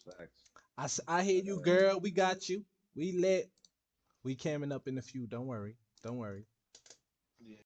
Facts. I hear you, girl. We got you. We lit. We camming up in the few. Don't worry. Don't worry. Yeah.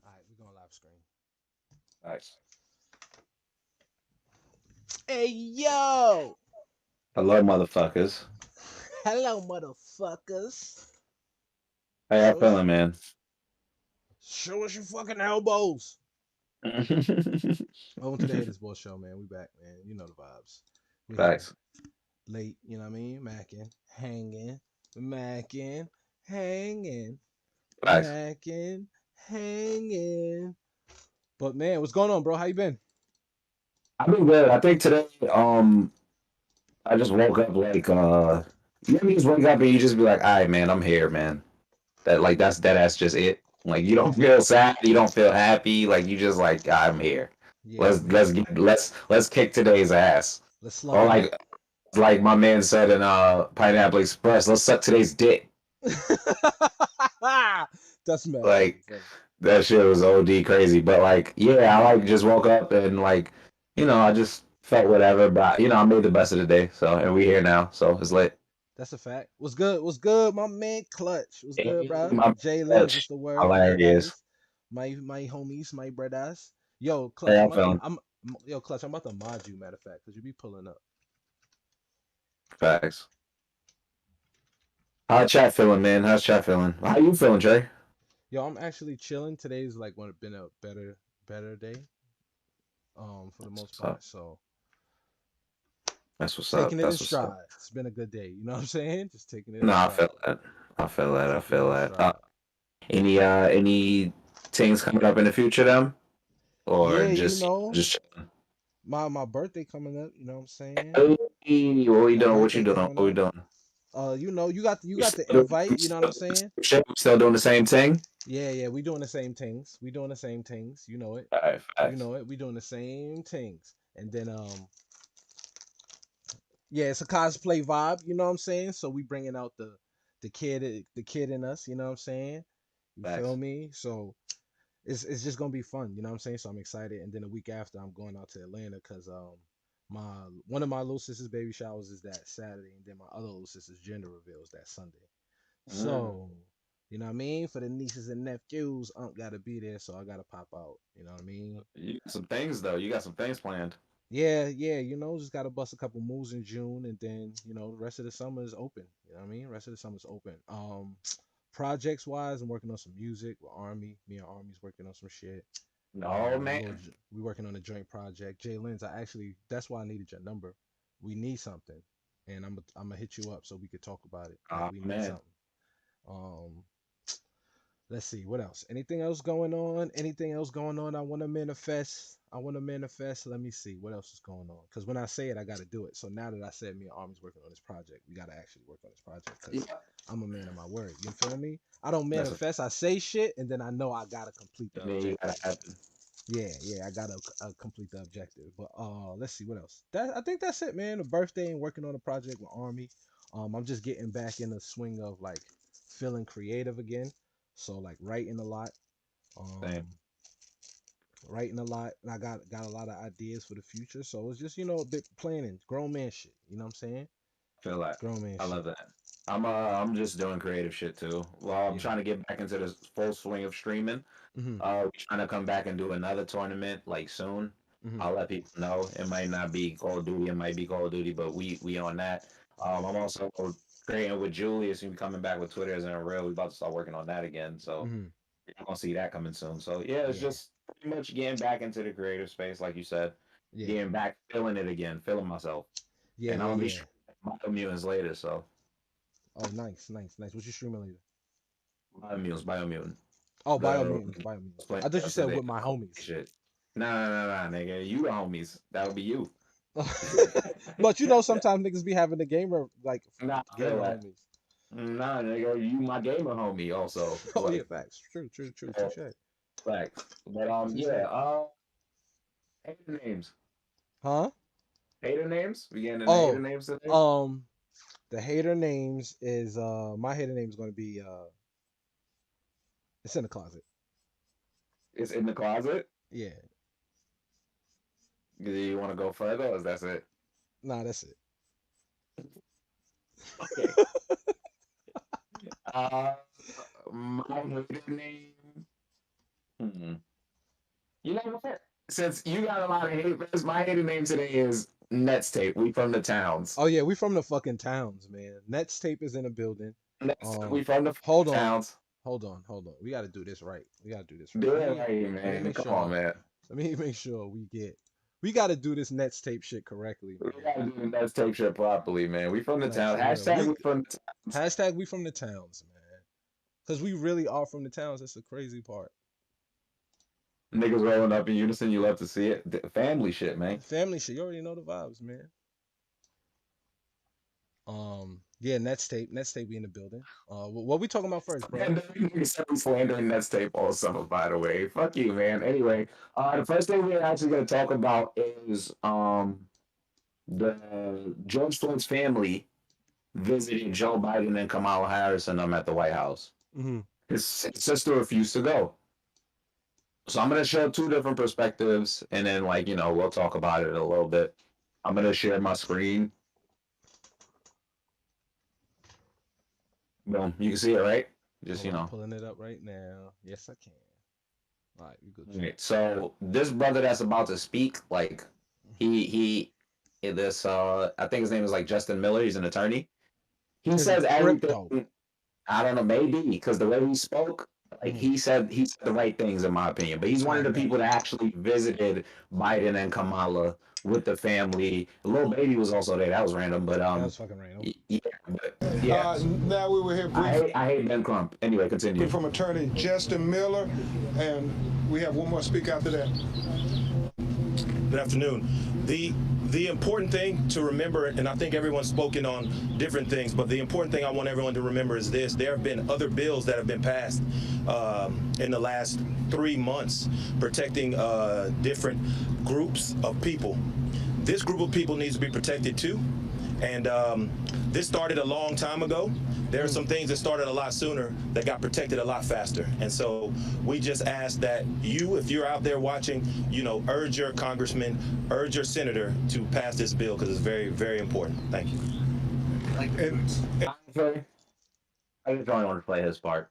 All right, we're going live screen. Facts. Hey yo! Hello, motherfuckers. Hello, motherfuckers. How y'all Show us, feeling, man? show us your fucking elbows. Welcome to the Haters Ball Show, man. We back, man. You know the vibes. We here Facts. late. You know what I mean? Mackin, hanging, mackin, hanging, Facts. mackin, hanging. But man, what's going on, bro? How you been? I've been good. I think today, I just woke up like you know, you just wake up and you just be like, all right, man, I'm here, man. That's just it. Like you don't feel sad, you don't feel happy, like you just like I'm here. Yeah, Let's kick today's ass. let's Or slaughter like my man said in Pineapple Express, let's suck today's dick. That's mad funny, Like bro. that shit was OD crazy. But like, yeah, I like just woke up and like, I just felt whatever. But I made the best of the day. So and we here now. So it's lit. That's a fact. What's good? What's good, my man Clutch? What's good, Hey, bro? my Jay Lives, what's touch. the word? My Hilarious. guys, my homies, my brothers. Yo, How Clutch, y'all feeling? yo, Clutch, I'm about to mod you, matter of fact, because you be pulling up. Facts. How chat feeling, man? How's chat feeling? How you feeling, Trey? Yo, I'm actually chilling. Today's like one been a better day, for the That's most what's up. part. So That's what's up. taking it in That's what's up. stride. It's been a good day. You know what I'm saying? Just taking it in No, I stride. feel that. I feel that. I Taking it feel in that. stride. Any things coming up in the future, them, or Yeah, just my birthday coming up. You know what I'm saying? hey, what we My doing? What you birthday doing? coming What we up. doing? You We got the still, we invite. You know what I'm still, saying? we still doing the same thing? Yeah, yeah. We doing the same things. We doing the same things. You know it. All right, You facts. know it. We doing the same things. And then yeah, it's a cosplay vibe. You know what I'm saying? So we bringing out the kid in us. You know what I'm saying? You feel Facts. me? So it's just gonna be fun. You know what I'm saying? So I'm excited. And then a week after, I'm going out to Atlanta because my one of my little sister's baby showers is that Saturday, and then my other little sister's gender reveal is that Sunday. Mm. So, you know what I mean? For the nieces and nephews, gotta be there, so I gotta pop out. You know what I mean? You got some things though. You got some things planned. Yeah, yeah, just gotta bust a couple moves in June, and then the rest of the summer is open. You know what I mean? Rest of the summer is open. projects wise, I'm working on some music with Army. Me and Army's working on some shit. No, man. We working on a joint project. Jay Lynn's, that's why I needed your number. We need something, and I'm gonna hit you up so we could talk about it. Like Oh, we need man. something. Um, let's see what else. Anything else going on? Anything else going on? I want to manifest. I want to manifest. Let me see what else is going on. Because when I say it, I got to do it. So now that I said me and Army's working on this project, we got to actually work on this project. Because Yeah. I'm a man of my word. You feel me? I don't That's manifest. I say shit, and then I know I gotta complete the I mean, you objective. gotta happen. Yeah, I gotta complete the objective. But let's see what else. I think that's it, man. A birthday and working on a project with Army. I'm just getting back in the swing of like feeling creative again. So like writing a lot. Same. Um, writing a lot, and I got a lot of ideas for the future. So it's just a bit planning, grown man shit. You know what I'm saying? Feel like Grown man I shit. love that. I'm just doing creative shit too. Well, I'm Yeah. trying to get back into the full swing of streaming. Mhm. We're trying to come back and do another tournament like soon. Mhm. I'll let people know. It might not be Call of Duty, it might be Call of Duty, but we on that. I'm also creating with Julius and coming back with Twitter as in a real. We're about to start working on that again. So Mhm. you're gonna see that coming soon. So yeah, it's Yeah. just pretty much getting back into the creative space, like you said. Yeah. Getting back, feeling it again, feeling myself. Yeah. And I'm Yeah. gonna be Yeah. streaming Biomutants later, so Oh, nice, nice, nice. What you streaming later? Biomutant. Oh, The Biomutants, Biomutants. playing I thought you said yesterday. with my homies. Shit. Nah, nigga. You the homies. That'll be you. But sometimes niggas be having the gamer like Nah, I feel gamer that. homies. Nah, nigga. You my gamer homie also. Oh yeah, Like, facts. True, true, true. uh, Touche. facts. But Touche. yeah. Hater names. Huh? Hater names. We getting into hater Oh, names today. um, the hater names is my hater name is gonna be it's in the closet. It's in the closet. Yeah. Do you want to go further, or is that it? Nah, that's it. Okay. Uh, my hater name. Hmm. You know what? Since you got a lot of haters, my hater name today is Nets Tape. We from the towns. Oh yeah, we from the fucking towns, man. Nets tape is in the building. We from the Hold on, towns. hold on. We got to do this right. We got to do this right. Do it right, Let me man. make Come sure. on, man. Let me make sure we got to do this Nets tape shit correctly, We man. gotta do the Nets Tape shit properly, man. We from the Like town. for real. Hashtag we from the towns. Hashtag we from the towns, man. Cause we really are from the towns. That's the crazy part. Niggas rolling up in unison. You love to see it. Family shit, man. Family shit. You already know the vibes, man. Yeah, Nets tape be in the building. What we talking about first, bro? And slandering Nets Tape all summer, by the way. Fuck you, man. Anyway, the first thing we're actually gonna talk about is the George Floyd's family visiting Joe Biden and Kamala Harris and them at the White House. Mm-hmm. His sister refused to go. So I'm gonna show two different perspectives, and then we'll talk about it a little bit. I'm gonna share my screen. Boom, you can see it, right? Just Hold on, I'm pulling it up right now. Yes, I can. All right, you good. Right. So this brother that's about to speak, like he this I think his name is like Justin Miller. He's an attorney. He Is it says crypto? everything. I don't know, maybe because the way he spoke, like Mm-hmm. he said the right things in my opinion. But he's All one of right, the bet. people that actually visited Biden and Kamala with the family. Little baby was also there. That was random, but That was fucking random. yeah, but yeah. Now we were here briefly I hate Ben Crump. Anyway, continue. from attorney Justin Miller, and we have one more speaker after that. Good afternoon. The important thing to remember, and I think everyone's spoken on different things, but the important thing I want everyone to remember is this: there have been other bills that have been passed in the last 3 months protecting different groups of people. This group of people needs to be protected too, and this started a long time ago. There are some things that started a lot sooner that got protected a lot faster. And so we just ask that you, if you're out there watching, urge your congressman, urge your senator to pass this bill because it's very, very important. Thank you. Honestly, I just only want to play his part.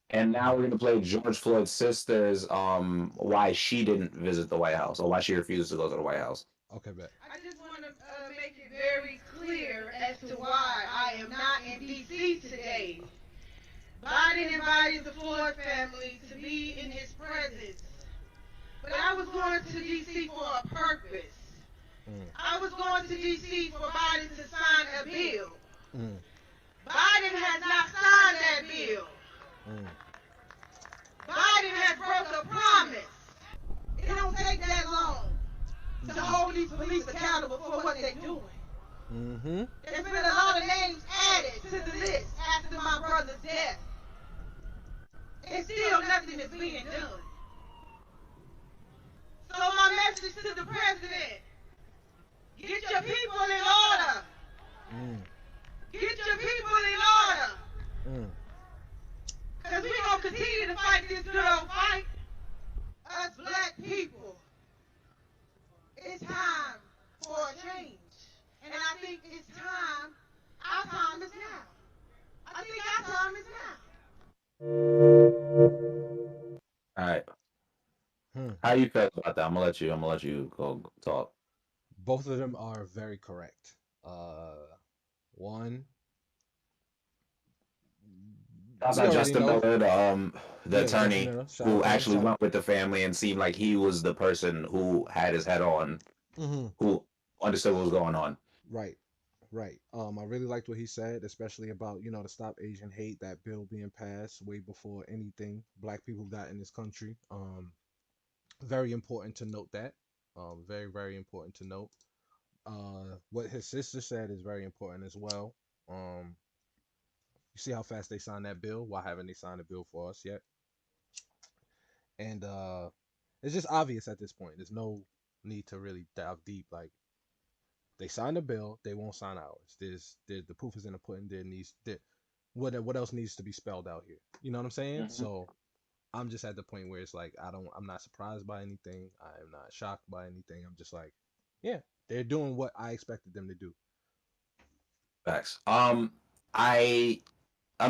And now we're gonna play George Floyd's sister's why she didn't visit the White House or why she refused to go to the White House. Okay, bet. I just want to make it very clear as to why I am not in D.C. today. Biden invited the Floyd family to be in his presence. But I was going to D.C. for a purpose. I was going to D.C. for Biden to sign a bill. Biden has not signed that bill. Biden has broke a promise. It don't take that long to hold these police accountable for what they're doing. There's been a lot of names added to the list after my brother's death. And still nothing is being done. So my message to the president, get your people in order. Get your people in order. Because we're going to continue to fight this good old fight. Us black people. It's time for a change. And I think it's time, our time is now. I think our time is now. All right. How you feel about that? I'm gonna let you go talk. Both of them are very correct. One, That's we not already Justin know. Miller, the Yeah, Justin attorney Miller. Shout who out to him. actually went with the family and seemed like he was the person who had his head on, who understood what was going on. Right. I really liked what he said, especially about, to stop Asian hate, that bill being passed way before anything black people got in this country. Very important to note that. Very, very important to note. What his sister said is very important as well. You see how fast they signed that bill? Why haven't they signed a bill for us yet? And it's just obvious at this point. There's no need to really dive deep. Like, they signed a bill, they won't sign ours. The proof is in the pudding. What else needs to be spelled out here? You know what I'm saying? So I'm just at the point where it's like I'm not surprised by anything. I am not shocked by anything. I'm just like, yeah, they're doing what I expected them to do. Facts. I'm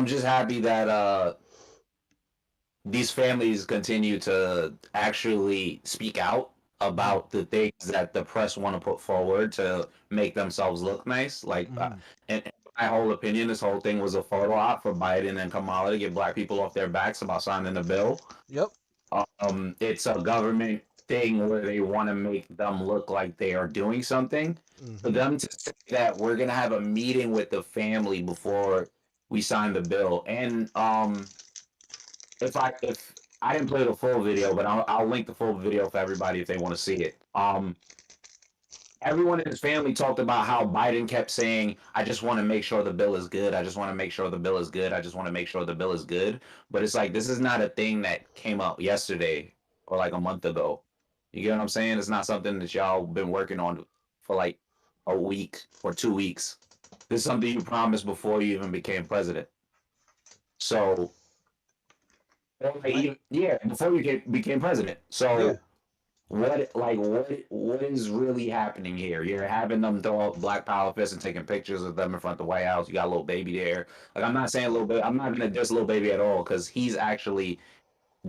just happy that these families continue to actually speak out about the things that the press want to put forward to make themselves look nice. Like, in my whole opinion, this whole thing was a photo op for Biden and Kamala to get black people off their backs about signing the bill. Yep. It's a government thing where they want to make them look like they are doing something. For them to say that we're gonna have a meeting with the family before we sign the bill, and if I didn't play the full video, but I'll link the full video for everybody if they want to see it. Everyone in his family talked about how Biden kept saying, "I just want to make sure the bill is good. I just want to make sure the bill is good. I just want to make sure the bill is good." But it's like, this is not a thing that came up yesterday or like a month ago. You get what I'm saying? It's not something that y'all been working on for like a week or 2 weeks. This is something you promised before you even became president. So, before you became president. So. Yeah. What is really happening here? You're having them throw up Black Power fists and taking pictures of them in front of the White House. You got a little baby there. Like, I'm not saying little baby. I'm not gonna diss little baby at all because he's actually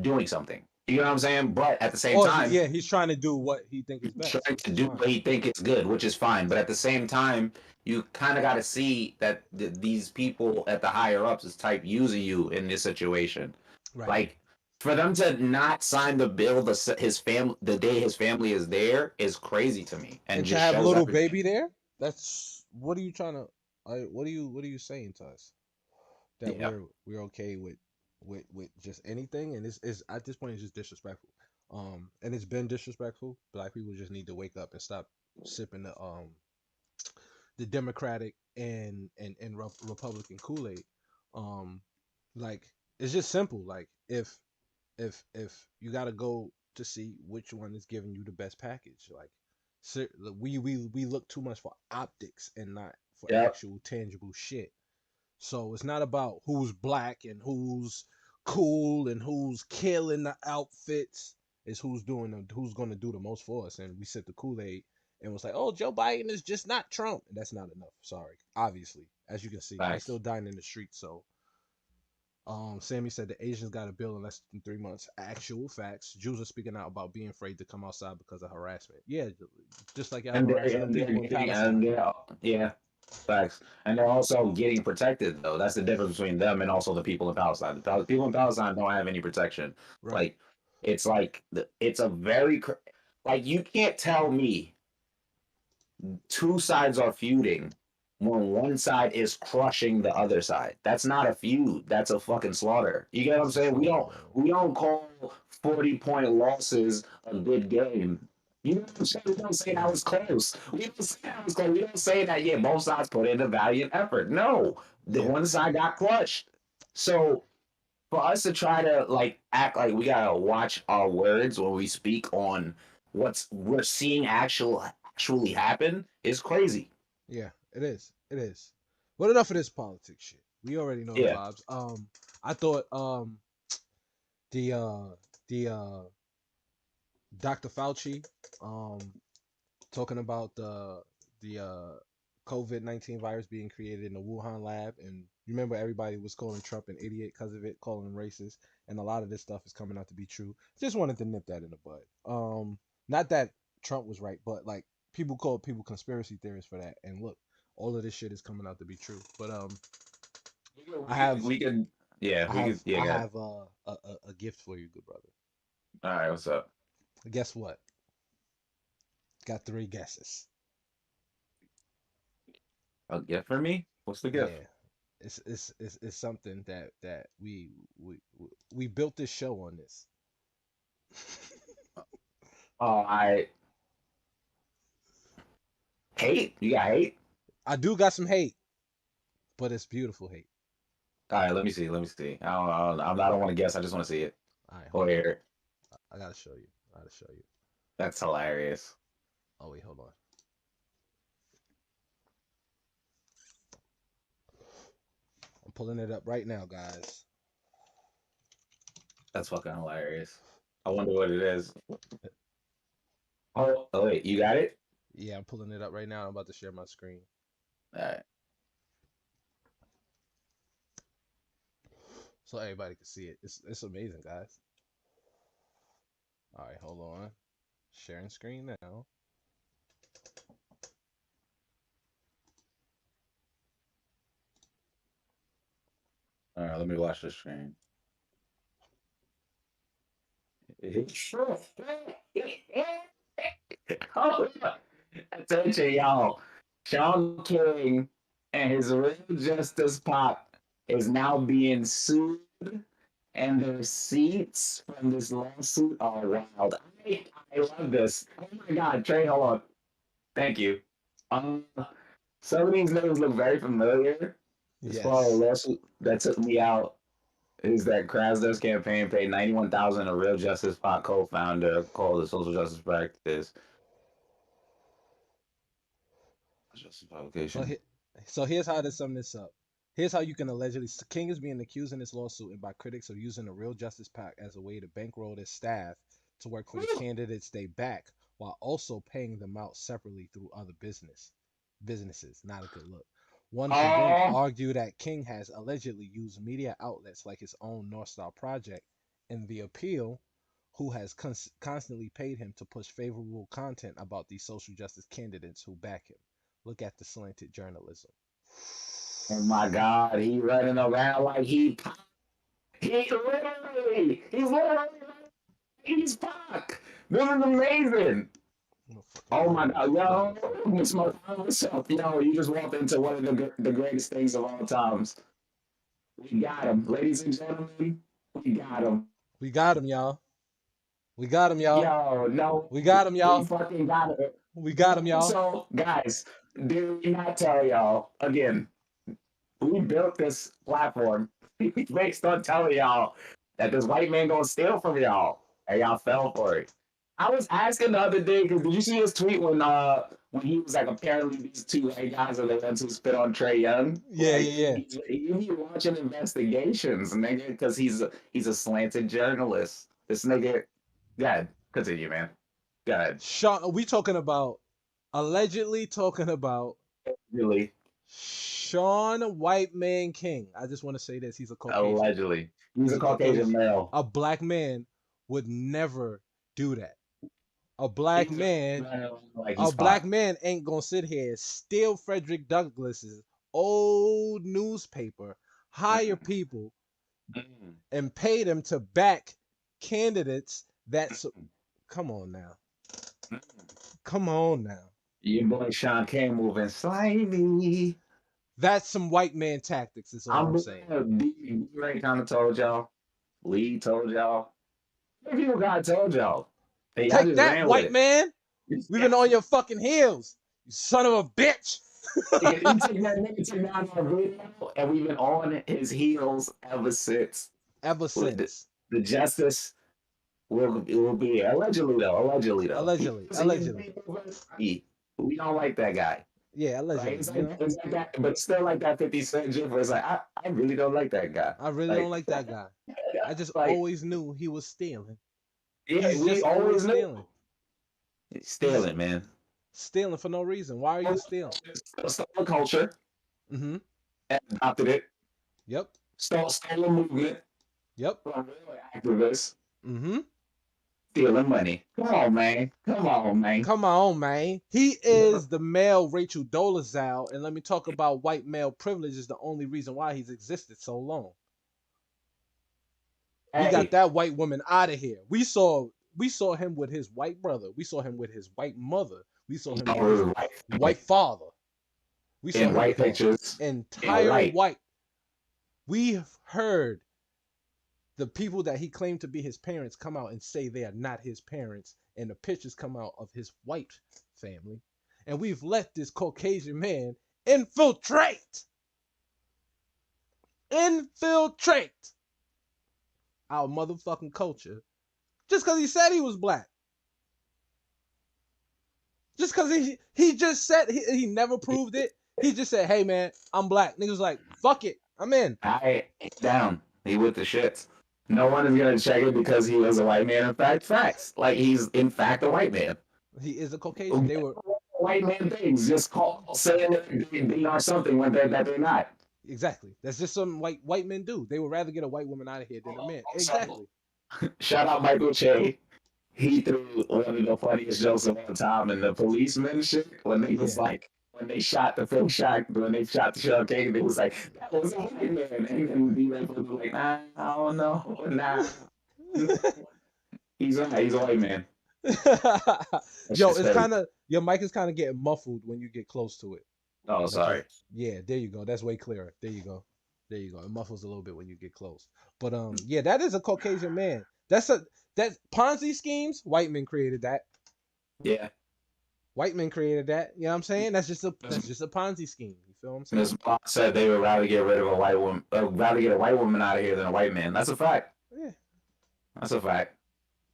doing something. You know what I'm saying? But at the same time, yeah, he's trying to do what he thinks is best. Trying to do what he think is good, which is fine. But at the same time, you kind of got to see that these people at the higher ups is type using you in this situation. Right. Like, for them to not sign the bill the day his family is there is crazy to me. And just to have shows little everything. baby there, that's what are you trying to? What are you saying to us? That we're okay with just anything, and it's at this point it's just disrespectful. And it's been disrespectful. Black people just need to wake up and stop sipping the Democratic and Republican Kool-Aid. Like, it's just simple. Like, if you got to go to see which one is giving you the best package, like, we look too much for optics and not for actual tangible shit. So it's not about who's black and who's cool and who's killing the outfits. It's who's going to do the most for us. And we sip the Kool-Aid and was like, oh, Joe Biden is just not Trump. And that's not enough. Sorry. Obviously, as you can see, they're still dying in the streets. So Sammy said the Asians got a bill in less than 3 months. Actual facts. Jews are speaking out about being afraid to come outside because of harassment. Yeah, just like y'all harassing the people in Palestine. Yeah. Facts. And they're also getting protected, though. That's the difference between them and also the people in Palestine. The people in Palestine don't have any protection. Right. Like, it's like, it's a very, like, you can't tell me two sides are feuding when one side is crushing the other side. That's not a feud. That's a fucking slaughter. You get what I'm It's a saying? slaughter, man. We don't call 40-point losses a good game. You know what I'm saying? We don't say that was close. We don't say that was close. We don't say that, yeah, both sides put in a valiant effort. No. The Yeah. one side got crushed. So for us to try to like act like we gotta watch our words when we speak on what's we're seeing actually happen is crazy. Yeah, it is. It is. But enough of this politics shit. We already know the Yeah. vibes. I thought the Dr. Fauci talking about the COVID-19 virus being created in the Wuhan lab, and remember everybody was calling Trump an idiot because of it, calling him racist, and a lot of this stuff is coming out to be true. Just wanted to nip that in the bud. Not that Trump was right, but like people call people conspiracy theorists for that, and look, all of this shit is coming out to be true. But I have We could yeah, I we have could yeah, I go ahead. have a gift for you, good brother. All right, what's up? Guess what? Got three guesses. A gift for me? What's the gift? Yeah, it's something that we built this show on this. Oh, I hate. You got hate? I do got some hate, but it's beautiful hate. All right, let me see. Let me see. I don't want to guess. I just want to see it All right, or hold on. hear it. I gotta show you. I gotta show you. That's hilarious. Oh wait, hold on. I'm pulling it up right now, guys. That's fucking hilarious. I wonder what it is. Oh wait, you got it? Yeah, I'm pulling it up right now. I'm about to share my screen. All right. So everybody can see it. It's amazing, guys. All right, hold on. Sharing screen now. All right, let me watch the screen. Oh, attention, y'all. Sean King and his real justice pop is now being sued, and their receipts from this lawsuit are wild. I love this. Oh my God, Trey, hold on. Thank you. Um, some of these names look very familiar. As far as a Yes. lawsuit that took me out is that Krasner's campaign paid 91,000 a real justice pot co-founder called the social justice practice. Justice So, publication. so here's how to sum this up. Here's how you can allegedly. King is being accused in this lawsuit and by critics of using the Real Justice PAC as a way to bankroll their staff to work for the candidates they back, while also paying them out separately through other businesses. Not a good look. One could then Oh, argue that King has allegedly used media outlets like his own North Star Project in the appeal, who has constantly paid him to push favorable content about these social justice candidates who back him. Look at the slanted journalism. oh my God, he running around like he's literally, he's Pac. This is amazing. I'm gonna fucking Oh my remove God, this. yo, it's my myself. Yo, you just walked into one of the greatest things of all times. We got him, ladies and gentlemen. We got him. We got him, y'all. We got him, y'all. Yo, no, We got him, we y'all. fucking got it. We got him, y'all. So, guys, do not tell y'all again. We built this platform based on telling y'all that this white man gonna steal from y'all, and y'all fell for it. I was asking the other day because did you see his tweet when he was like apparently these two white guys are the ones who spit on Trey Young? Yeah, Like yeah, yeah. you be watching investigations, nigga, because he's a slanted journalist. This nigga, go ahead, continue, man. Go ahead. Sean, we talking about allegedly talking about Really, Sean White Man King. I just want to say this. He's a Caucasian. allegedly, he's He's a a Caucasian Caucasian. male. A black man would never do that. A black man, like a he's black fine. man ain't gonna sit here and steal Frederick Douglass's old newspaper, hire people, Mm. and pay them to back candidates that's come on now. Come on now. Your boy Sean K moving slimy. That's some white man tactics, is all I'm saying. D Ray kind of told y'all. Lee told y'all. If you God told y'all. And y'all Take just that, ran with white it. man. We've been on your fucking heels, you son of a bitch. You take that nigga to down that video, and we've been on his heels ever since. Ever With since. the justice will be Allegedly. Allegedly. We don't like that guy. Yeah, Right? allegedly, you know? It's like that, but still like that 50 Cent jif where it's like, I really don't like that guy. I really Like, don't like that guy. I just like, always knew he was stealing. yeah, He's we just always always knew. stealing. Stealing, man. Stealing for no reason. Why are you stealing? Stole a culture, Mm-hmm. adopted it, Yep. stole a movement Yep. from real activists, Mm-hmm. stealing money. Come on, man. Come on, man. Come on, man. He is the male Rachel Dolezal, and let me talk about white male privilege is the only reason why he's existed so long. We got Hey, that white woman out of here. We saw him with his white brother. We saw him with his white mother. We saw him with his white father. We saw in him white with his pictures, in entire white. white. We've heard the people that he claimed to be his parents come out and say they are not his parents, and the pictures come out of his white family. And we've let this Caucasian man infiltrate our motherfucking culture just because he said he was black. Just because he just said he never proved it. He just said, hey man, I'm black. Niggas like, fuck it, I'm in. I down. He with the shits. No one is gonna check it because he was a white man. In fact, facts. Like he's in fact a white man. He is a Caucasian. They were White man things just saying that they are something when they're not. exactly. That's just some white men do. They would rather get a white woman out of here than a man. Exactly. Shout out Michael Che. He threw one of the funniest jokes of all time in the policeman shit when they was like when they shot the film shot when they shot the Sean King, it was like that was a white man, and then the was like, nah, I don't know, nah. He's a white man. Yo, it's kind of your mic is kind of getting muffled when you get close to it. Oh, sorry. Yeah, there you go. That's way clearer. There you go. It muffles a little bit when you get close. But yeah, that is a Caucasian man. That Ponzi schemes. White men created that. Yeah. White men created that. You know what I'm saying? That's just a Ponzi scheme. You feel what I'm saying? Ms. Bond said they would rather get rid of a white woman, rather get a white woman out of here than a white man. That's a fact. Yeah. That's a fact.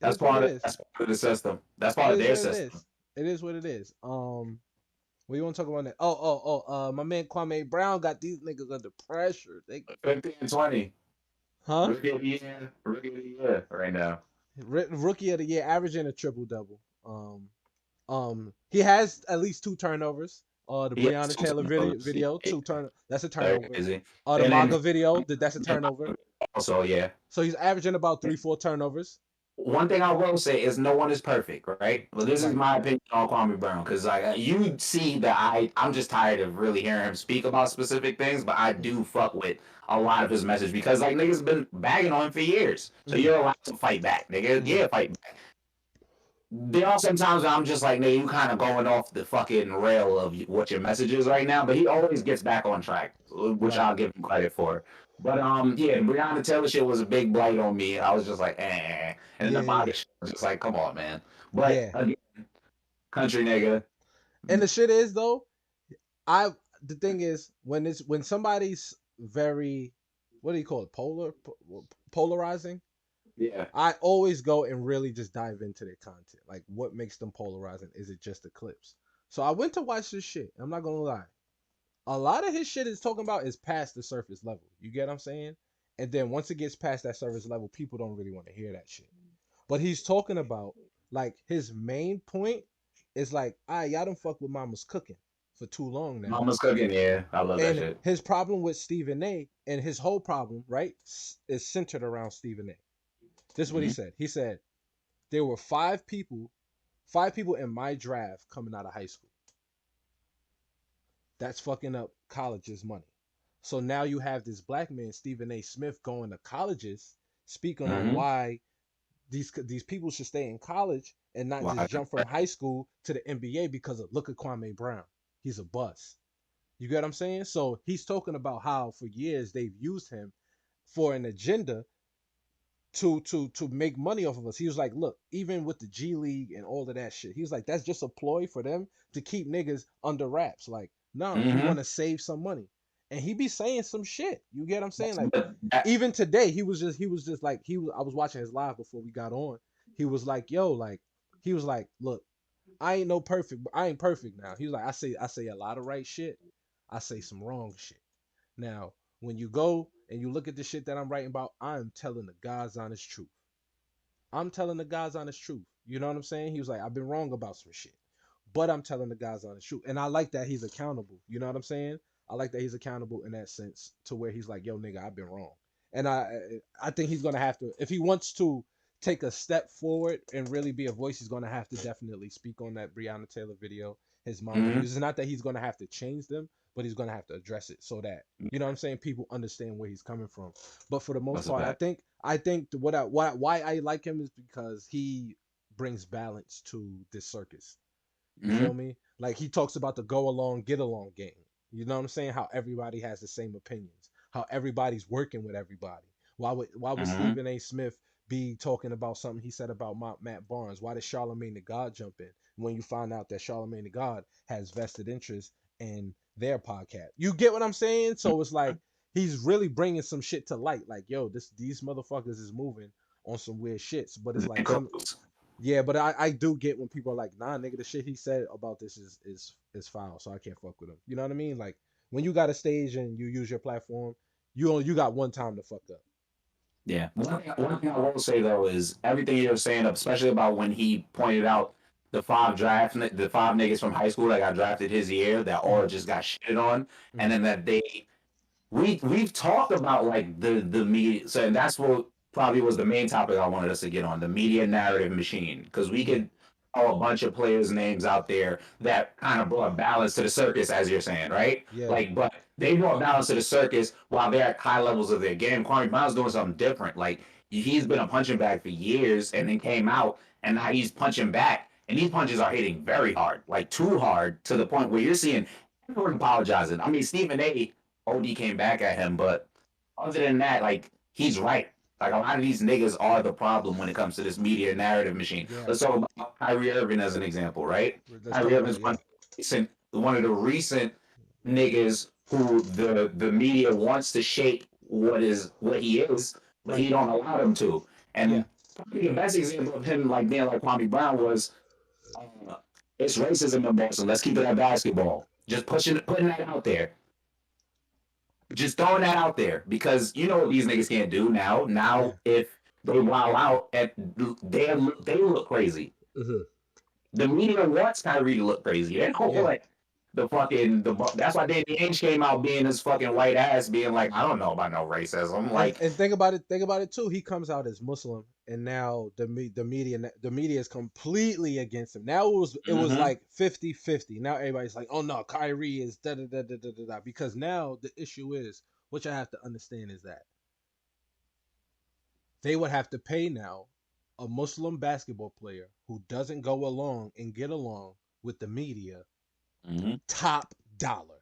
That's part of the system. That's part of their system. It is what it is. What you want to talk about that? My man Kwame Brown got these niggas under pressure. 15 and 20. Huh? Rookie of the year right now. Rookie of the year, averaging a triple double. He has at least 2 turnovers. The Breonna Taylor video, 2 turnovers. That's a turnover. The MAGA video, that's a turnover. Also, yeah. So he's averaging about 3-4 turnovers. One thing I will say is no one is perfect, right? But this is my opinion on Kwame Brown, because like you see that I'm just tired of really hearing him speak about specific things, but I do fuck with a lot of his message because like niggas been bagging on him for years, so you're allowed to fight back, nigga. Yeah, fight back. There are some times where I'm just like, nigga, you kind of going off the fucking rail of what your message is right now, but he always gets back on track, which I'll give him credit for. But yeah, Breonna Taylor shit was a big blight on me. I was just like, eh. And the body shit was just like, come on, man. But again, country nigga. And the shit is though, the thing is when somebody's very, what do you call it, polarizing. Yeah. I always go and really just dive into their content. Like what makes them polarizing? Is it just the clips? So I went to watch this shit. I'm not gonna lie. A lot of his shit is talking about is past the surface level. You get what I'm saying? And then once it gets past that surface level, people don't really want to hear that shit. But he's talking about, like, his main point is like, y'all done fuck with Mama's Cooking for too long now. Mama's Cooking, yeah. I love that shit. His problem with Stephen A. and his whole problem, right, is centered around Stephen A. This is what he said. He said, there were 5 people 5 people in my draft coming out of high school. That's fucking up college's money. So now you have this black man, Stephen A. Smith, going to colleges, speaking on why these people should stay in college and not just jump from high school to the NBA because of look at Kwame Brown. He's a bust. You get what I'm saying? So he's talking about how for years they've used him for an agenda to make money off of us. He was like, look, even with the G League and all of that shit, he was like, that's just a ploy for them to keep niggas under wraps. Like, no, we want to save some money. And he be saying some shit. You get what I'm saying? Like, even today, he was just like, I was watching his live before we got on. He was like, yo, like, he was like, look, I ain't perfect now. He was like, I say a lot of right shit. I say some wrong shit. Now, when you go and you look at the shit that I'm writing about, I'm telling the God's honest truth. I'm telling the God's honest truth. You know what I'm saying? He was like, I've been wrong about some shit, but I'm telling the God's honest truth. And I like that he's accountable. You know what I'm saying? I like that he's accountable in that sense to where he's like, yo, nigga, I've been wrong. And I think he's going to have to, if he wants to take a step forward and really be a voice, he's going to have to definitely speak on that Breonna Taylor video, his mom's views. It's not that he's going to have to change them, but he's going to have to address it so that, you know what I'm saying, people understand where he's coming from. But for the most part, I think why I like him is because he brings balance to this circus. You feel me? Like, he talks about the go along, get along game. You know what I'm saying? How everybody has the same opinions, how everybody's working with everybody. Why would Stephen A. Smith be talking about something he said about Matt Barnes? Why did Charlamagne the God jump in when you find out that Charlamagne the God has vested interest in their podcast? You get what I'm saying? So it's like he's really bringing some shit to light. Like, yo, these motherfuckers is moving on some weird shits. But it's like yeah, but I do get when people are like, nah, nigga, the shit he said about this is foul, so I can't fuck with him. You know what I mean? Like, when you got a stage and you use your platform, you got one time to fuck up. Yeah. One thing I will say though is everything you were saying, especially about when he pointed out the 5 niggas from high school that got drafted his year that all just got shitted on, and then that we've talked about like the media, so and that's what probably was the main topic I wanted us to get on, the media narrative machine, because we could throw a bunch of players' names out there that kind of brought balance to the circus, as you're saying, right? Yeah. Like, but they brought balance to the circus while they're at high levels of their game. Kwame Brown's doing something different. Like, he's been a punching bag for years, and then came out, and now he's punching back, and these punches are hitting very hard, like too hard, to the point where you're seeing everyone apologizing. I mean, Stephen A. OD came back at him, but other than that, like, he's right. Like, a lot of these niggas are the problem when it comes to this media narrative machine. Yeah. Let's talk about Kyrie Irving as an example, right? Kyrie Irving's one of the recent niggas who the media wants to shape what he is, but he don't allow them to. And probably the best example of him like being like Kwame Brown was it's racism in Boston. Let's keep it at basketball. Just putting that out there. Just throwing that out there, because you know what these niggas can't do now. Now, if they wild out, they look crazy. The media wants Kyrie to look crazy. They don't like that's why Danny Ainge came out being his fucking white ass, being like, I don't know about no racism. Like, and think about it too. He comes out as Muslim, and now the media is completely against him. Now it was like 50-50. Now everybody's like, oh no, Kyrie is da da da da da da. Because now the issue is, what you have to understand is that they would have to pay now a Muslim basketball player who doesn't go along and get along with the media top dollar.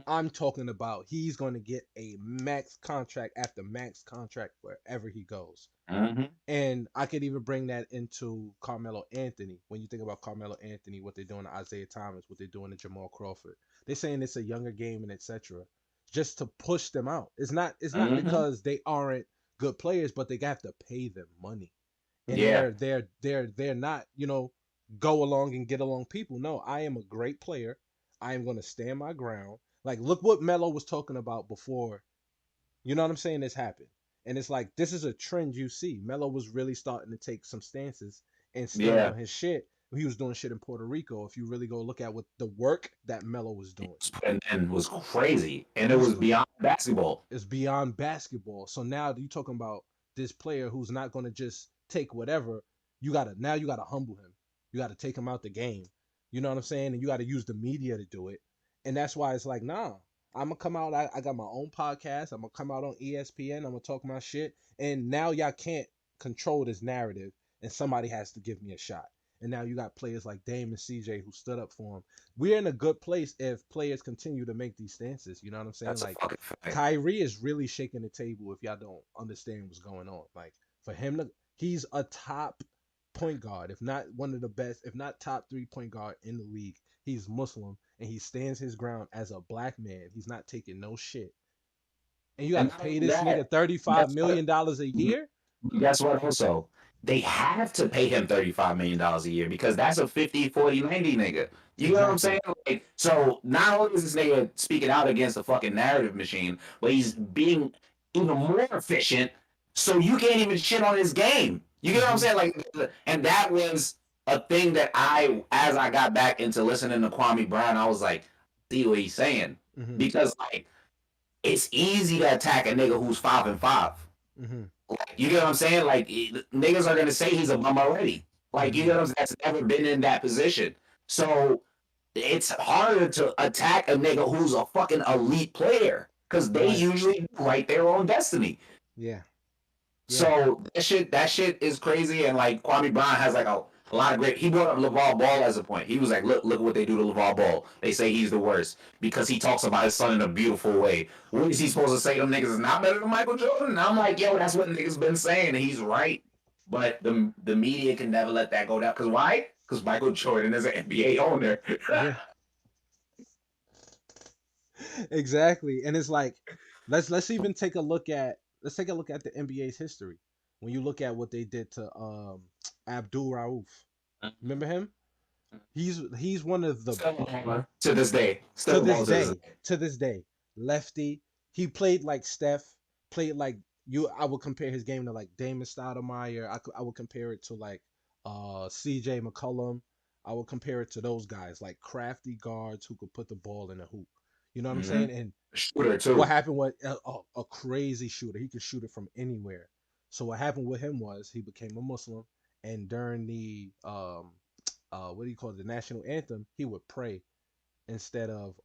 I'm talking about he's going to get a max contract after max contract wherever he goes. And I could even bring that into Carmelo Anthony. When you think about Carmelo Anthony, what they're doing to Isaiah Thomas, what they're doing to Jamal Crawford, they're saying it's a younger game and etc. just to push them out. It's not because they aren't good players, but they have to pay them money. And they're not, go along and get along people. No, I am a great player. I am going to stand my ground. Like, look what Melo was talking about before. You know what I'm saying? This happened. And it's like, this is a trend you see. Melo was really starting to take some stances and stand on his shit. He was doing shit in Puerto Rico. If you really go look at what the work that Melo was doing. And was crazy. And it was beyond basketball. It's beyond basketball. So now you're talking about this player who's not going to just take whatever. You got to humble him. You got to take him out the game. You know what I'm saying? And you got to use the media to do it. And that's why it's like, nah, I'm gonna come out. I got my own podcast. I'm gonna come out on ESPN. I'm gonna talk my shit. And now y'all can't control this narrative, and somebody has to give me a shot. And now you got players like Dame and CJ who stood up for him. We're in a good place if players continue to make these stances. You know what I'm saying? That's a Like fucking fact. Kyrie is really shaking the table if y'all don't understand what's going on. Like for him to, he's a top point guard, if not one of the best, if not top 3 point guard in the league. He's Muslim and he stands his ground as a black man. He's not taking no shit. And you got And to not pay only this nigga that, $35 guess what? million a year. Guess what also? They have to pay him $35 million a year because that's a 50, 40, 90 nigga. You know what I'm saying? Like, so not only is this nigga speaking out against the fucking narrative machine, but he's being even more efficient. So you can't even shit on his game. You get what I'm saying? Like, and that was a thing that as I got back into listening to Kwame Brown, I was like, see what he's saying, because like it's easy to attack a nigga who's 5-5. Like, you get what I'm saying? Like niggas are gonna say he's a bum already. Like you know what I'm saying? That's never been in that position. So it's harder to attack a nigga who's a fucking elite player because they usually write their own destiny. Yeah. So that shit is crazy. And like Kwame Brown has like a lot of great. He brought up LeVar Ball as a point. He was like, look what they do to LeVar Ball. They say he's the worst because he talks about his son in a beautiful way. What is he supposed to say? Them niggas is not better than Michael Jordan. And I'm like, yo, that's what niggas been saying. And he's right. But the media can never let that go down. Because why? Because Michael Jordan is an NBA owner. Yeah. Exactly. And it's like, let's even take a look at the NBA's history. When you look at what they did to Abdul Rauf, remember him? He's one of the to this day. To this day, lefty. He played like Steph. Played like you. I would compare his game to like Damon Stoudemire. I would compare it to like C.J. McCollum. I would compare it to those guys, like crafty guards who could put the ball in the hoop. You know what I'm saying? And shooter too. what happened was a crazy shooter. He could shoot it from anywhere. So what happened with him was he became a Muslim, and during the what do you call it, the national anthem, he would pray instead of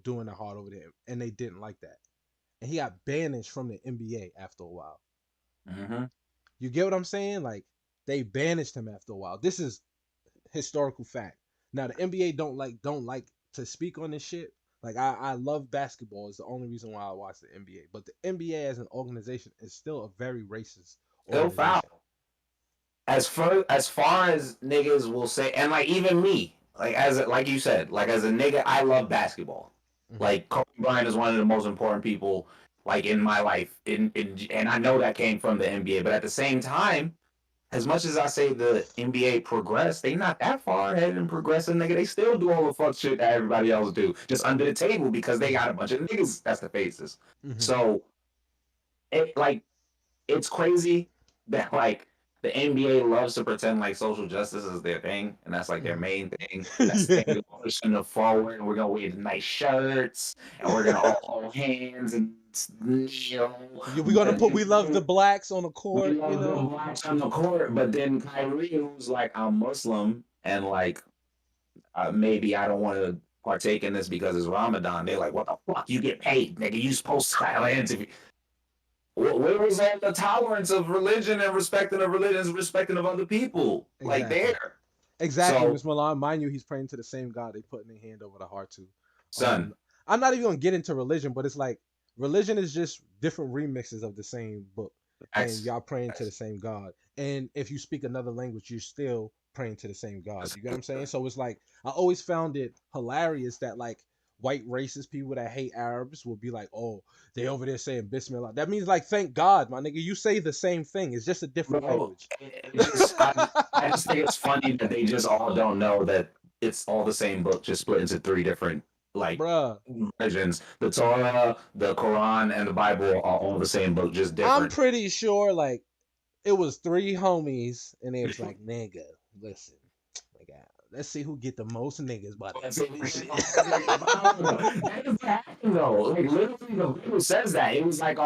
doing the heart over there, and they didn't like that, and he got banished from the NBA after a while. You get what I'm saying? Like they banished him after a while. This is historical fact. Now the NBA don't like to speak on this shit. Like I love basketball. It's the only reason why I watch the NBA. But the NBA as an organization is still a very racist Still foul. As far as niggas will say, and like even me, like you said, like as a nigga, I love basketball. Like Kobe Bryant is one of the most important people like in my life. And I know that came from the NBA, but at the same time, as much as I say the NBA progressed, they not that far ahead in progressing, nigga. They still do all the fuck shit that everybody else do, just under the table because they got a bunch of niggas that's the faces. So, it's crazy that like the NBA loves to pretend like social justice is their thing, and that's like their main thing. That's the pushing the forward, and we're gonna wear nice shirts, and we're gonna all hold hands and kneel. We're gonna put "We love the blacks" on the court. We love the blacks on the court, but then Kyrie, who's like, I'm Muslim, and like maybe I don't want to partake in this because it's Ramadan. They're like, what the fuck? You get paid, nigga. You supposed to silence if you. Where was all the tolerance of religion and respecting of religion and respecting of other people? Like there. Exactly, Ms. Milan. Mind you, he's praying to the same God they putting their hand over the heart to. Son. I'm not even gonna get into religion, but it's like religion is just different remixes of the same book. And y'all praying to the same God. And if you speak another language, you're still praying to the same God. You get what I'm saying? So it's like I always found it hilarious that like white racist people that hate Arabs will be like, oh, they over there saying Bismillah. That means like, thank God, my nigga. You say the same thing. It's just a different language. I just think it's funny that they just all don't know that it's all the same book, just split into 3 different like versions. The Torah, the Quran, and the Bible are all the same book, just different. I'm pretty sure like it was 3 homies, and they was like, nigga, listen, let's see who get the most niggas by the That is happening though. Like literally the Bible says that. It was like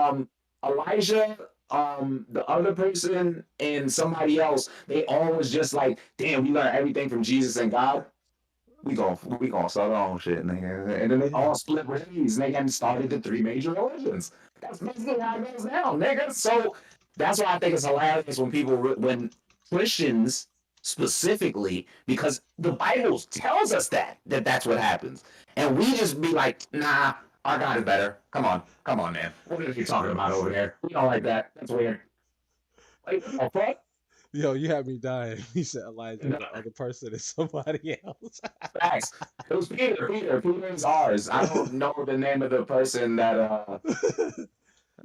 Elijah the other person and somebody else, they all was just like, damn, we learned everything from Jesus and God. We gonna start our own shit, nigga. And then they all split ways, nigga, and started the three major religions. That's basically how it goes down, nigga. So that's why I think it's hilarious when when Christians specifically, because the Bible tells us that that's what happens, and we just be like, nah, our God is better. Come on, man. What are you talking about over there? We don't like that. That's weird. Like, what the fuck? Yo, you had me dying. He said Elijah, the other person is somebody else. Facts. It was Peter. Peter is ours. I don't know the name of the person that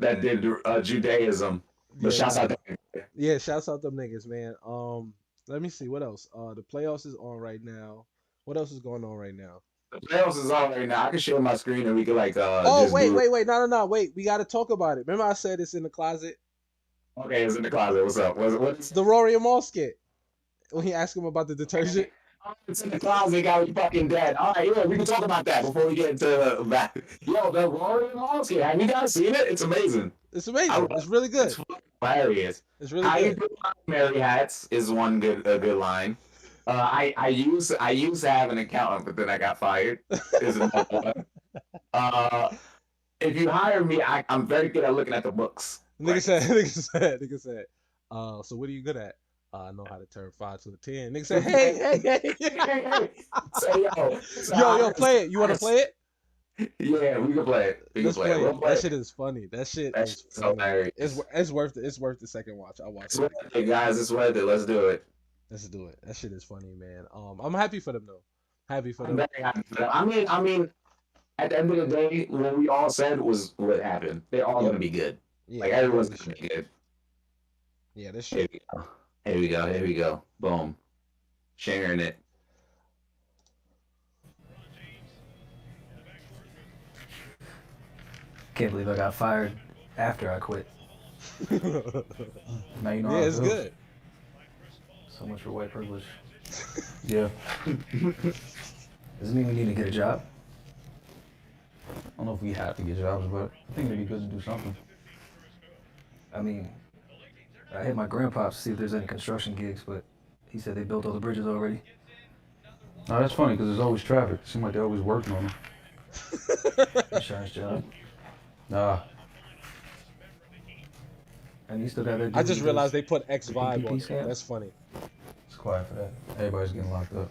did Judaism. But Yeah, shouts nah. out to him. Yeah, shouts out them niggas, man. Let me see what else. The playoffs is on right now. What else is going on right now? The playoffs is on right now. I can share my screen and we can like Oh, just wait, do it. wait, wait. No. Wait, we got to talk about it. Remember I said it's in the closet? Okay, it's in the closet. What's up? What's The Rory and Mal Skit. When he asked him about the detergent. Oh, it's in the closet, got me fucking dead. All right, yeah, we can talk about that before we get into back. Yo, the Rory and Mal Skit. Have you guys seen it? It's amazing. It's amazing. It's really good. It's hilarious. It's really How you good. do Mary hats is a good line. I used to have an accountant, but then I got fired. Is another one. If you hire me, I'm very good at looking at the books. Nigga said, so what are you good at? I know how to turn 5 to a 10. Nigga said, hey. So Yo, play it. You want to play it? Yeah, we can play it. Let's play it. That shit is funny. That shit is funny. hilarious. It's worth it. It's worth the second watch. I watched it. Hey guys, it's worth it. Let's do it. Let's do it. That shit is funny, man. I'm happy for them though. Happy for I'm them. very happy for that. I mean, at the end of the day, what we all said was what happened. They're all gonna be good. Yeah, Like everyone's gonna be good. Yeah, this Here shit. we go. Here we go. Boom. Sharing it. Can't believe I got fired after I quit. Now you know how Yeah, I it's feel. good. So much for white privilege. Yeah. Doesn't mean we need to get a job. I don't know if we have to get jobs, but I think it'd be good to do something. I mean, I hit my grandpa to see if there's any construction gigs, but he said they built all the bridges already. No, that's funny because there's always traffic. It seems like they're always working on them. Insurance job. Nah. And you still got that. I just realized they put X vibe on PPP it. scam? That's funny. It's quiet for that. Everybody's getting locked up.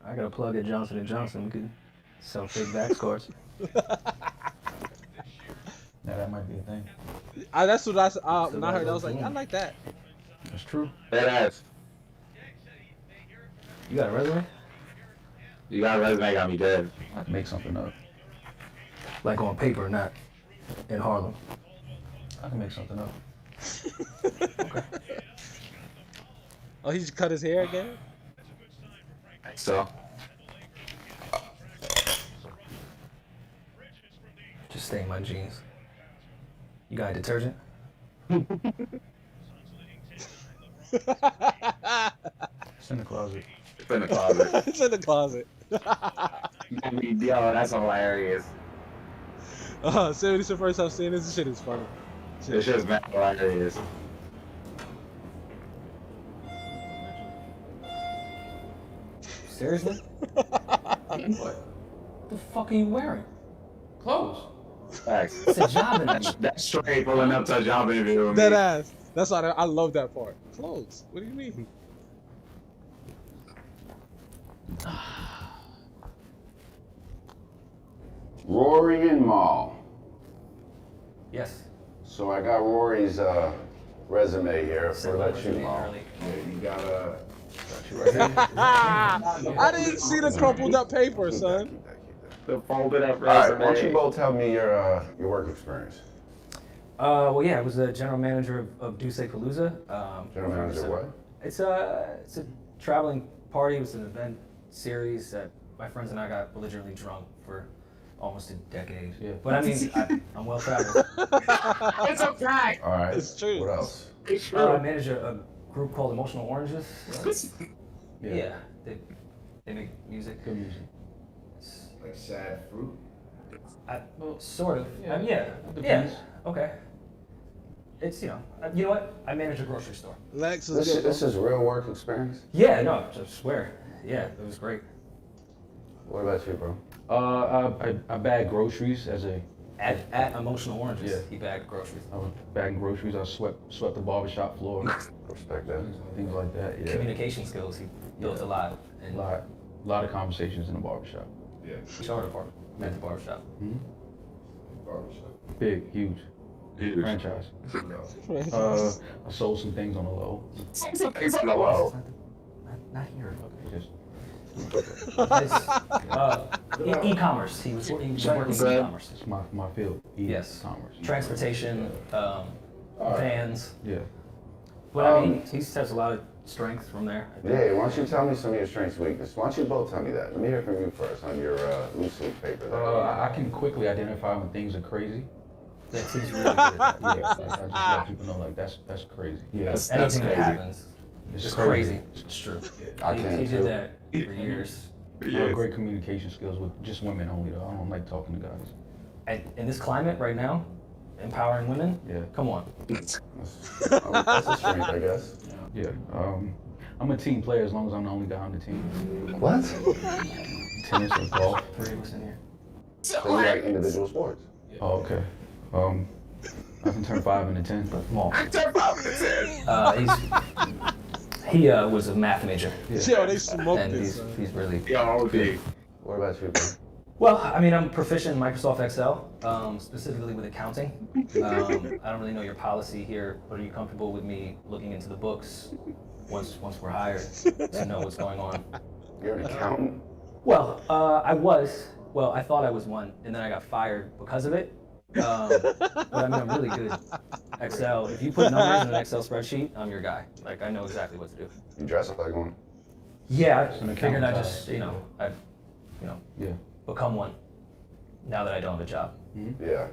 I got a plug at Johnson & Johnson. We could sell fake vax cards. Yeah, that might be a thing. That's what when I heard that, I was like, I like that. That's true. That ass. You got a resume? You got a resume, got me dead. I can make something up. Like on paper, not in Harlem. I can make something up. Oh, he just cut his hair again? So Just stain my jeans. You got a detergent? It's in the closet. it's in the closet. It's in the closet. I mean, yo, that's hilarious. Say it's the first time seeing this. This shit is funny. This shit's mad hilarious. Seriously? What the fuck are you wearing? Clothes. Facts. It's a job interview. That's straight pulling up to a job interview with me. Dead ass. That's why I love that part. Clothes. What do you mean? Rory and Mal. Yes. So I got Rory's resume here Send for my let you resume know. early. Yeah, you got You right here? I didn't see the crumpled up paper, son. Keep that. The folded up All right, resume. why don't you both tell me your work experience? Well, yeah, I was the general manager of Duce Palooza. General manager what? It's a traveling party. It was an event series that my friends and I got belligerently drunk for almost a decade. Yeah. But I mean, I'm well traveled. It's a fact. All right. It's true. What else? It's I true. manage a group called Emotional Oranges. Yeah, they make music. Good music. Like sad fruit. Well, sort of. Yeah. Yeah. Depends. Okay. It's you know what? I manage a grocery store. Lex is This good. this is real work experience. Yeah, no, I swear. Yeah, it was great. What about you, bro? I bag groceries as a. At Emotional Oranges, Yeah. he bagged groceries. I was bagging groceries. I swept the barbershop floor. Respect that. Things like that. Yeah. Communication skills, he built a lot. And Lot of conversations in the barbershop. HR department at the barbershop. Big, huge. Franchise. I sold some things on the low. Not here. Okay, just E-commerce. He was working in e-commerce. it's my field. Yes. Commerce. Transportation, vans. Yeah. But I mean, he has a lot of strength from there. I think. Yeah, why don't you tell me some of your strengths and weaknesses? Why don't you both tell me that? Let me hear from you first on your loose leaf paper. I can quickly identify when things are crazy. Yes, he's really good at that. Yeah, I just let people know like that's crazy. Yeah, That's Anything that crazy. happens, it's crazy. It's true. I He can did too. that for years. I have great communication skills with just women only though. I don't like talking to guys. And in this climate right now, empowering women. Yeah. Come on. That's a strength, I guess. Yeah. I'm a team player as long as I'm the only guy on the team. What? Tennis or golf. 3 of us in here. So you like individual sports? Oh, okay. I can turn 5 into 10. Small. He was a math major, Yo, they smoked and this. he's really. What about you, bro? Well, I mean, I'm proficient in Microsoft Excel, specifically with accounting. I don't really know your policy here, but are you comfortable with me looking into the books once we're hired to know what's going on? You're an accountant? Well, I was. Well, I thought I was one, and then I got fired because of it. But I mean, I'm really good at Excel. If you put numbers in an Excel spreadsheet, I'm your guy. Like, I know exactly what to do. You dress up like one? Yeah, I an figured I accountant just, Yeah. become one now that I don't have a job. Yeah.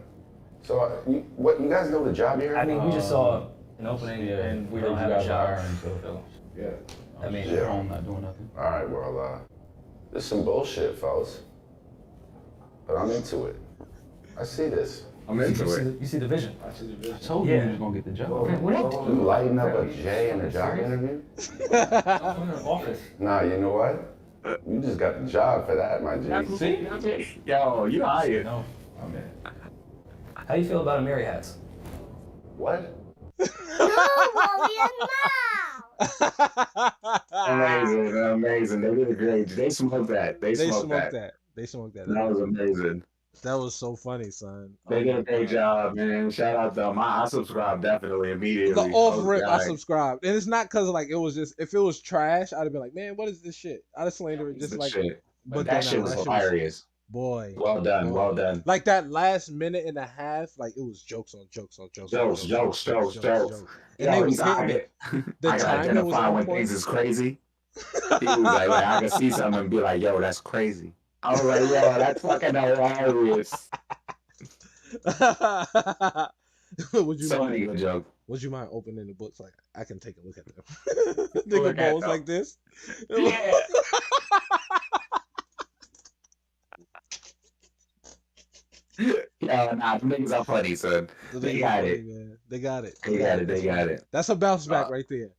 So, you guys know the job here? I mean, we just saw an opening, Yeah. and we Heard don't you have a guys are job. hiring, so- So, Yeah. I mean, Just at home not doing nothing. All right, well, this is some bullshit, fellas. But I'm into it. I see this. I'm into it. you see the vision. I told you Yeah. you was gonna get the job. You lighting up a J in a job interview? I'm in the office. Nah, you know what? You just got the job for that, my G. See? Yo, you hired. No. Oh man. How do you feel about a Mary hats? What? Rory and Mal. Amazing. They did great. They smoked that. They They smoked smoked that. that. They smoked that. That was amazing. That was so funny, son. They did a great job, man. Shout out to them. I subscribed definitely immediately. The off was rip, I like, subscribed, and it's not because like it was just if it was trash, I'd have been like, man, what is this shit? I'd have slandered it just the like. shit. But that then, shit was hilarious. boy. Well done. Well done. Like that last minute and a half, like it was jokes on jokes on jokes. Jokes. And Yo, they was I hitting can the timing was identify on when point. things is crazy. He was like, I can see something and be like, yo, that's crazy. I was like, yo, that's fucking hilarious. Would you So mind? many good jokes. Would you mind opening the books? Like I can take a look at them. Look Nigga at balls them. like this. Yeah. Yo, nah, the niggas are funny, son. They got it. Man. They got it. They got it. That's a bounce back right there.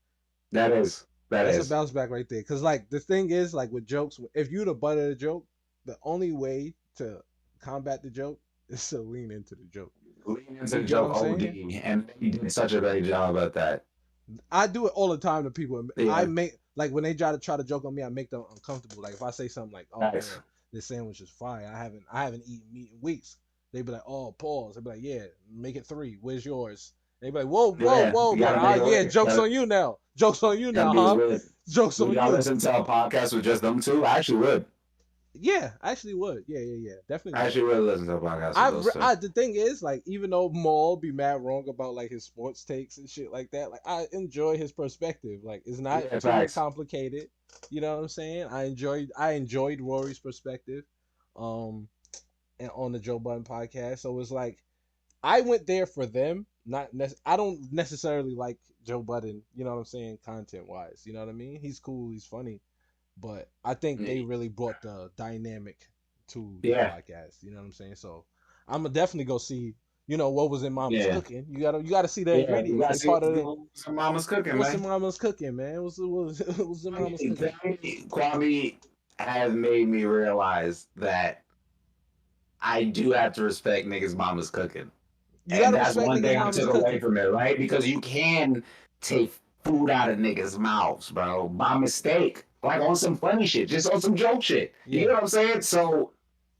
That is. That's a bounce back right there. Cause like the thing is, like with jokes, if you the butt of the joke, the only way to combat the joke is to lean into the joke. Lean into the You know joke what I'm OD, saying? and he did such a great job at that. I do it all the time to people. Yeah. I make like when they try to joke on me, I make them uncomfortable. Like if I say something like, "Oh Nice. man, this sandwich is fire. I haven't eaten meat in weeks." They be like, "Oh, pause." They be like, "Yeah, make it 3. Where's yours?" They be like, "Whoa, Yeah, whoa." you Like, gotta make it yeah, work. jokes Gotta- on you now. Jokes on you now, Them huh? dudes really- Jokes on Would y'all you. listen to a podcast with just them two? I actually would. Yeah, I actually would. Yeah, definitely. I actually would listen to a podcast with those two. The thing is, like, even though Maul be mad wrong about like his sports takes and shit like that, like I enjoy his perspective. Like, it's not Yeah, too facts. complicated. You know what I'm saying? I enjoyed Rory's perspective, and on the Joe Budden podcast. So it's like, I went there for them. I don't necessarily like Joe Budden. You know what I'm saying? Content wise, you know what I mean? He's cool. He's funny. But I think they really brought the dynamic to the Yeah. podcast. You know what I'm saying? So I'm gonna definitely go see. You know what was in Mama's Yeah. cooking. You gotta see the Yeah, you ingredients. gotta They see part of the what's in Mama's cooking, what's in man. Mama's cooking, man. What's in Mama's cooking? Kwame has made me realize that I do have to respect niggas' mama's cooking. You And gotta that's respect one niggas' thing I Mama's took away cooking. from it, right? Because you can take food out of niggas' mouths, bro, by mistake. Like on some funny shit, just on some joke shit. You Yeah. know what I'm saying? So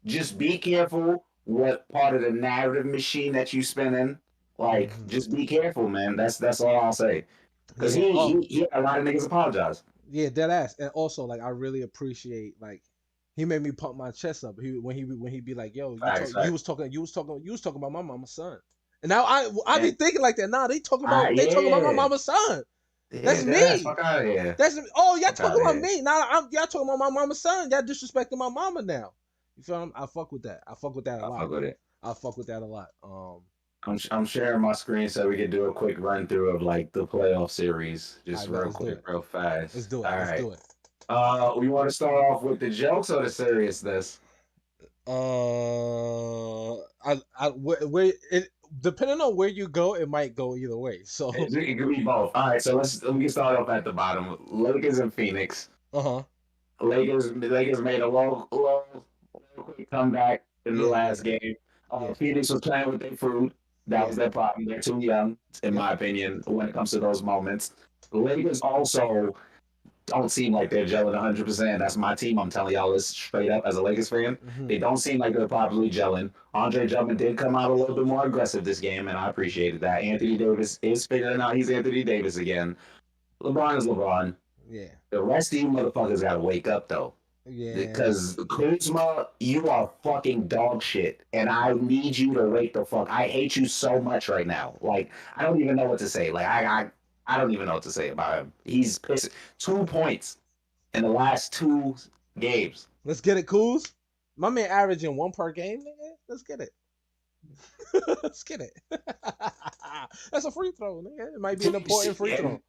just be careful what part of the narrative machine that you spinning. Like, Mhm. just be careful, man. That's all I'll say. Because Yeah. he had a lot of niggas apologize. Yeah, dead ass. And also, like, I really appreciate, like, he made me pump my chest up. When he be like, "Yo, Facts, you facts. was talking about my mama's son." And now I be Yeah. thinking like that. Nah, they talking about my Yeah. mama's son. Yeah, That's that ass. me. Fuck out of here. That's oh, y'all Fuck out talking of about here. me. Now y'all talking about my mama's son. Y'all disrespecting my mama now. You feel me? I fuck with that. I fuck with that a I lot. fuck with it. I fuck with that a lot. I'm sharing my screen so we can do a quick run through of like the playoff series, just I bet. real Let's do quick, it. real fast. Let's do it. All Let's right. do it. We want to start off with the jokes or the seriousness? Where it depending on where you go, it might go either way. So, It could be both. All right, so we can start off at the bottom. Lakers and Phoenix. uh-huh. Lakers made a low quick comeback in the Yeah, last game. yeah. Phoenix was playing with their food. That was Yeah. their problem. They're too young, in Yep. my opinion, when it comes to those moments. The Lakers also don't seem like they're gelling 100%. That's my team. I'm telling y'all this straight up as a Lakers fan. Mhm. They don't seem like they're properly gelling. Andre Drummond did come out a little bit more aggressive this game, and I appreciated that. Anthony Davis is figuring out he's Anthony Davis again. LeBron is LeBron. Yeah. The rest of you motherfuckers got to wake up, though. Yeah. Because Kuzma, you are fucking dog shit, and I need you to wake the fuck. I hate you so much right now. Like I don't even know what to say. Like I don't even know what to say about him. He's pissed. 2 points in the last 2 games. Let's get it, Coos. My man averaging 1 per game, nigga. Let's get it. Let's get it. That's a free throw, nigga. It might be an important free throw.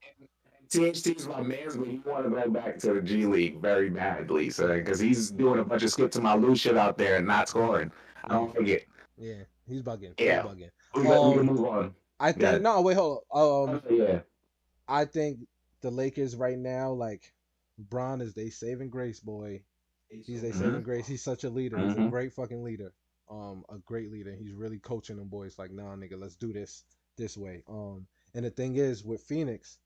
THT's my man's, but he want to go back to the G League very badly, so because he's doing a bunch of skip to my loose shit out there and not scoring. I don't like it. Yeah, he's bugging. Yeah. He's bugging. We can move on. I think no, wait, hold on. Yeah. I think the Lakers right now, like Bron is they saving grace, boy. He's they saving grace. He's such a leader. He's a great fucking leader. A great leader. He's really coaching them boys like, nah, nigga, let's do this way. And the thing is with Phoenix,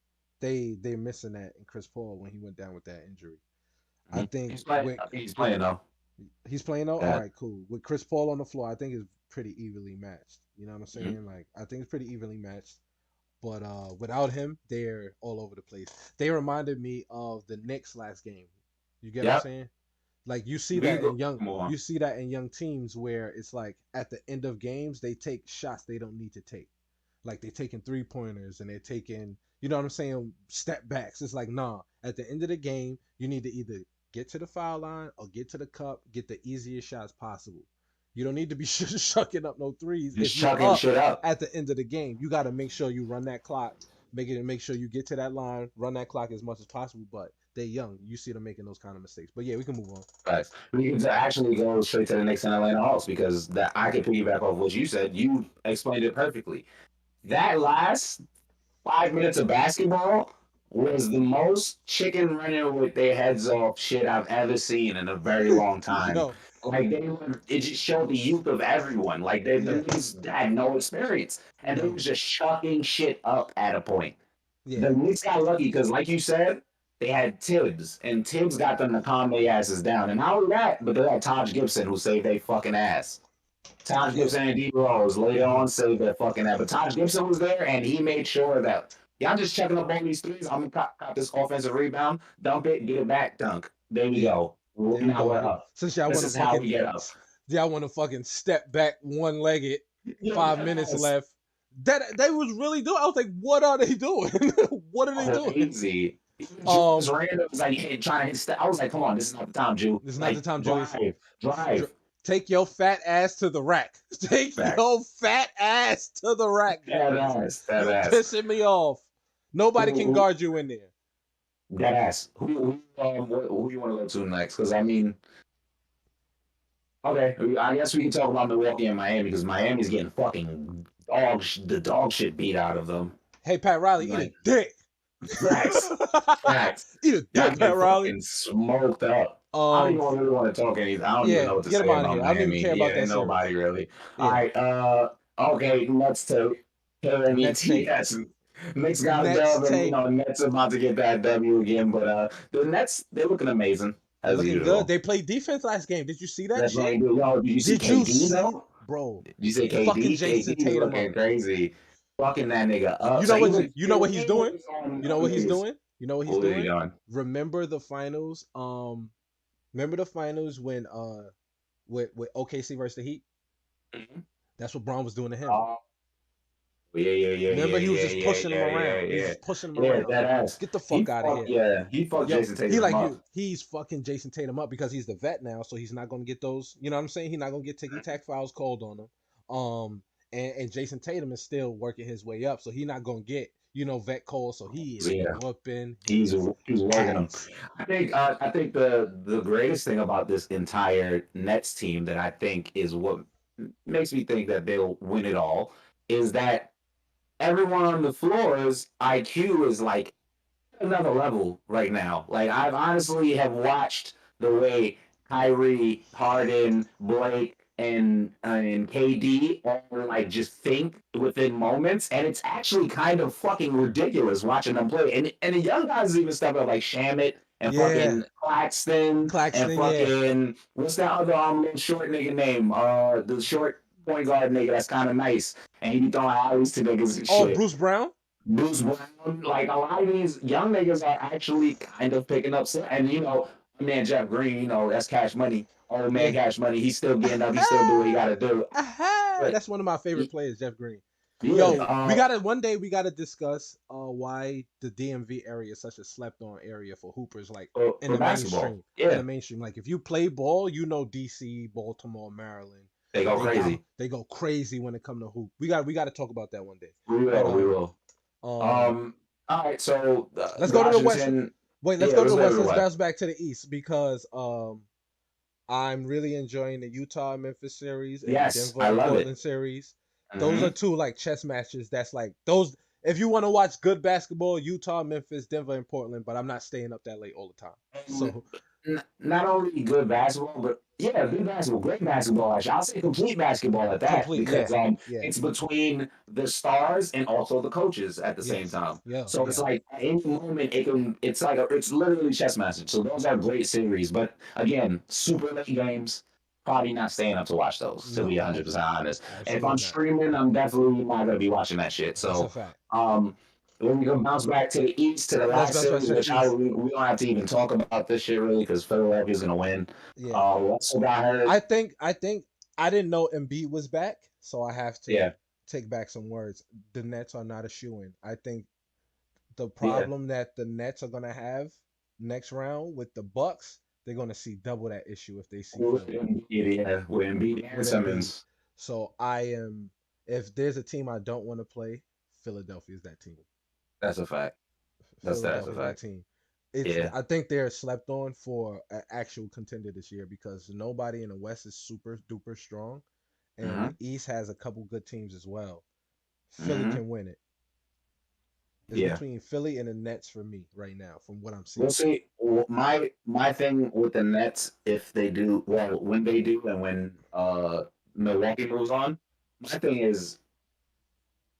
they're missing that in Chris Paul when he went down with that injury. I think he's playing though. He's playing though. Yeah. All right, cool. With Chris Paul on the floor, I think it's pretty evenly matched. You know what I'm saying? Like I think it's pretty evenly matched. But without him, they're all over the place. They reminded me of the Knicks last game. You get what I'm saying? Like you see that in young teams where it's like at the end of games they take shots they don't need to take. Like they're taking 3-pointers and they're taking, you know what I'm saying, step backs. It's like, nah, at the end of the game, you need to either get to the foul line or get to the cup, get the easiest shots possible. You don't need to be shucking up no threes. Just if you're shucking up shit up at the end of the game. You got to make sure you run that clock, make sure you get to that line, run that clock as much as possible. But they're young. You see them making those kind of mistakes. But yeah, we can move on. Right. We can actually go straight to the Knicks and Atlanta Hawks because that I can piggyback off what you said. You explained it perfectly. That last 5 minutes of basketball was the most chicken running with their heads off shit I've ever seen in a very long time. No. Like it just showed the youth of everyone. Like they had no experience, and they was just chucking shit up at a point. Yeah. The Knicks got lucky because, like you said, they had Tibbs, and Tibbs got them to calm their asses down. And not only that, but they had Taj Gibson who saved their fucking ass. Taj Gibson and D Rose later on saved their fucking ass. But Taj Gibson was there, and he made sure that y'all just checking up on these threes. I'm gonna cop this offensive rebound, dump it, get it back, dunk. There we go. Now we're up. Since y'all This want is to how fucking, we get up. y'all want to fucking step back one-legged, 5 minutes left. That they was really doing. I was like, what are they doing? What are they doing? Crazy. Just random, like trying to hit. I was like, come on, this is not the time, Jew. This is not the time, Jew. Drive. Take your fat ass to the rack. Take your fat ass to the rack. That ass. Pissing me off. Nobody can guard you in there. That ass. Who you want to go to next? Because I mean, Okay, I guess we can talk about Milwaukee and Miami because Miami's getting fucking the dog shit beat out of them. Hey, Pat Riley, eat a Like, dick. facts, facts. Eat a dick, Y'all Pat get Riley. fucking smoked up. I don't even really want to talk anything. I don't even Yeah, know what to get him say out of about here. I don't even Miami. care about Yeah, that ain't series. nobody really. Yeah. All right, okay, Nets to Nets take. Yes. Knicks got a Nets dub, and take. Nets are about to get that W again. But the Nets, they're looking amazing They're as looking usual. good. They played defense last game. Did you see that That's shit? right. Yo, did you see Did you KD see, though? bro? Did you say Fucking KD? Jason KD Tatum looking up. crazy, fucking that nigga up. You So know he what? was- You know what he's he doing. was on You know what he's his- doing. You know what he's What are you doing. doing? Remember the finals. Remember the finals when with OKC versus the Heat. Mhm. That's what Brown was doing to him. Yeah. Remember, he was just pushing him around. He was just pushing him around. That ass. Get the fuck out of here. Yeah, he fucked Yo, Jason Tatum up. he's fucking Jason Tatum up because he's the vet now, so he's not gonna get those. You know what I'm saying? He's not gonna get ticky tack fouls called on him. And Jason Tatum is still working his way up, so he's not gonna get vet call. So he is whooping. He's working him. I think the greatest thing about this entire Nets team that I think is what makes me think that they'll win it all is that everyone on the floor's IQ is like another level right now. Like I've honestly have watched the way Kyrie, Harden, Blake, and KD all like just think within moments, and it's actually kind of fucking ridiculous watching them play. And the young guys even step up like Shamit and fucking Claxton and fucking what's that other little short nigga name? The short point guard nigga that's kind of nice, and he be throwing alleys to niggas and shit. Bruce Brown. Bruce Brown, like a lot of these young niggas are actually kind of picking up some, and my man Jeff Green, that's Cash Money, old man Cash Money. He's still getting up, he's still doing what he got to do. That's one of my favorite players, Jeff Green. Yeah, one day we gotta discuss why the DMV area is such a slept on area for hoopers, like in the mainstream. Yeah, in the mainstream. Like if you play ball, DC, Baltimore, Maryland. They go crazy. They go crazy when it comes to hoop. We got to talk about that one day. We will. All right, so let's go to the West. Wait, let's go to the West. Let's bounce back to the East because I'm really enjoying the Utah-Memphis series and the Denver-Portland series. Those are two like chess matches. That's like those. If you want to watch good basketball, Utah, Memphis, Denver, and Portland. But I'm not staying up that late all the time. So not only good basketball, but good basketball, great basketball. Actually, I'll say complete basketball at that because it's between the stars and also the coaches at the same time. So it's like at any moment it's literally chess matches. So those are great series, but again, super late games. Probably not staying up to watch those, to be 100% honest. And if I'm streaming, I'm definitely not gonna be watching that shit. So when we go bounce back to the East, to the last series, which we don't have to even talk about this shit really because Philadelphia's gonna win. I think I didn't know Embiid was back, so I have to take back some words. The Nets are not a shoo-in. I think the problem that the Nets are gonna have next round with the Bucks, they're gonna see double that issue if they see with Embiid and Simmons. So if there's a team I don't want to play, Philadelphia is that team. That's a fact. That's a fact. Team. I think they're slept on for an actual contender this year because nobody in the West is super duper strong, and the East has a couple good teams as well. Philly can win it. It's between Philly and the Nets for me right now, from what I'm seeing. We'll see. My thing with the Nets, if they do well, when they do, and when Milwaukee moves on, my thing is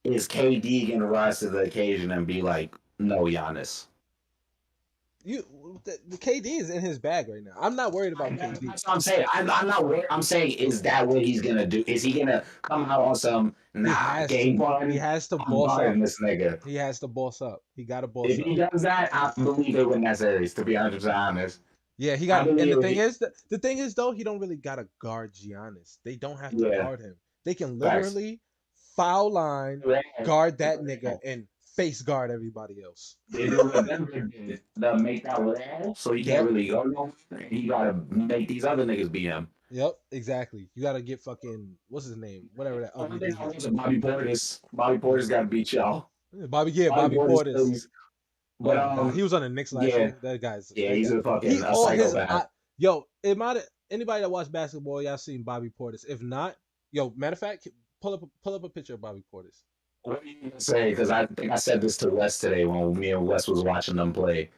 KD gonna rise to the occasion and be like, no, Giannis? The KD is in his bag right now. I'm not worried about KD. That's what I'm saying. I'm not worried. I'm saying, is that what he's gonna do? Is he gonna come out on some game plan? He has to boss up. This nigga. He has to boss up. He got to boss up. If he does that, I believe they win that series. To be 100% honest. Yeah, he got. And the thing is though, he don't really gotta guard Giannis. They don't have to guard him. They can literally foul line, guard that nigga, and face guard everybody else. They do what Denver did. They'll make that wall, so he can't really go nowhere. He gotta make these other niggas beat him. Yep, exactly. You gotta get fucking what's his name? Whatever that ugly dude is. Bobby Portis. Bobby Portis gotta beat y'all. Bobby Portis. But he was on the Knicks last year. That guy's he's a fucking psychopath. Yo, it might Anybody that watch basketball, y'all seen Bobby Portis. If not, yo, matter of fact, pull up a picture of Bobby Portis. What are you gonna say? Because I think I said this to Wes today when me and Wes was watching them play.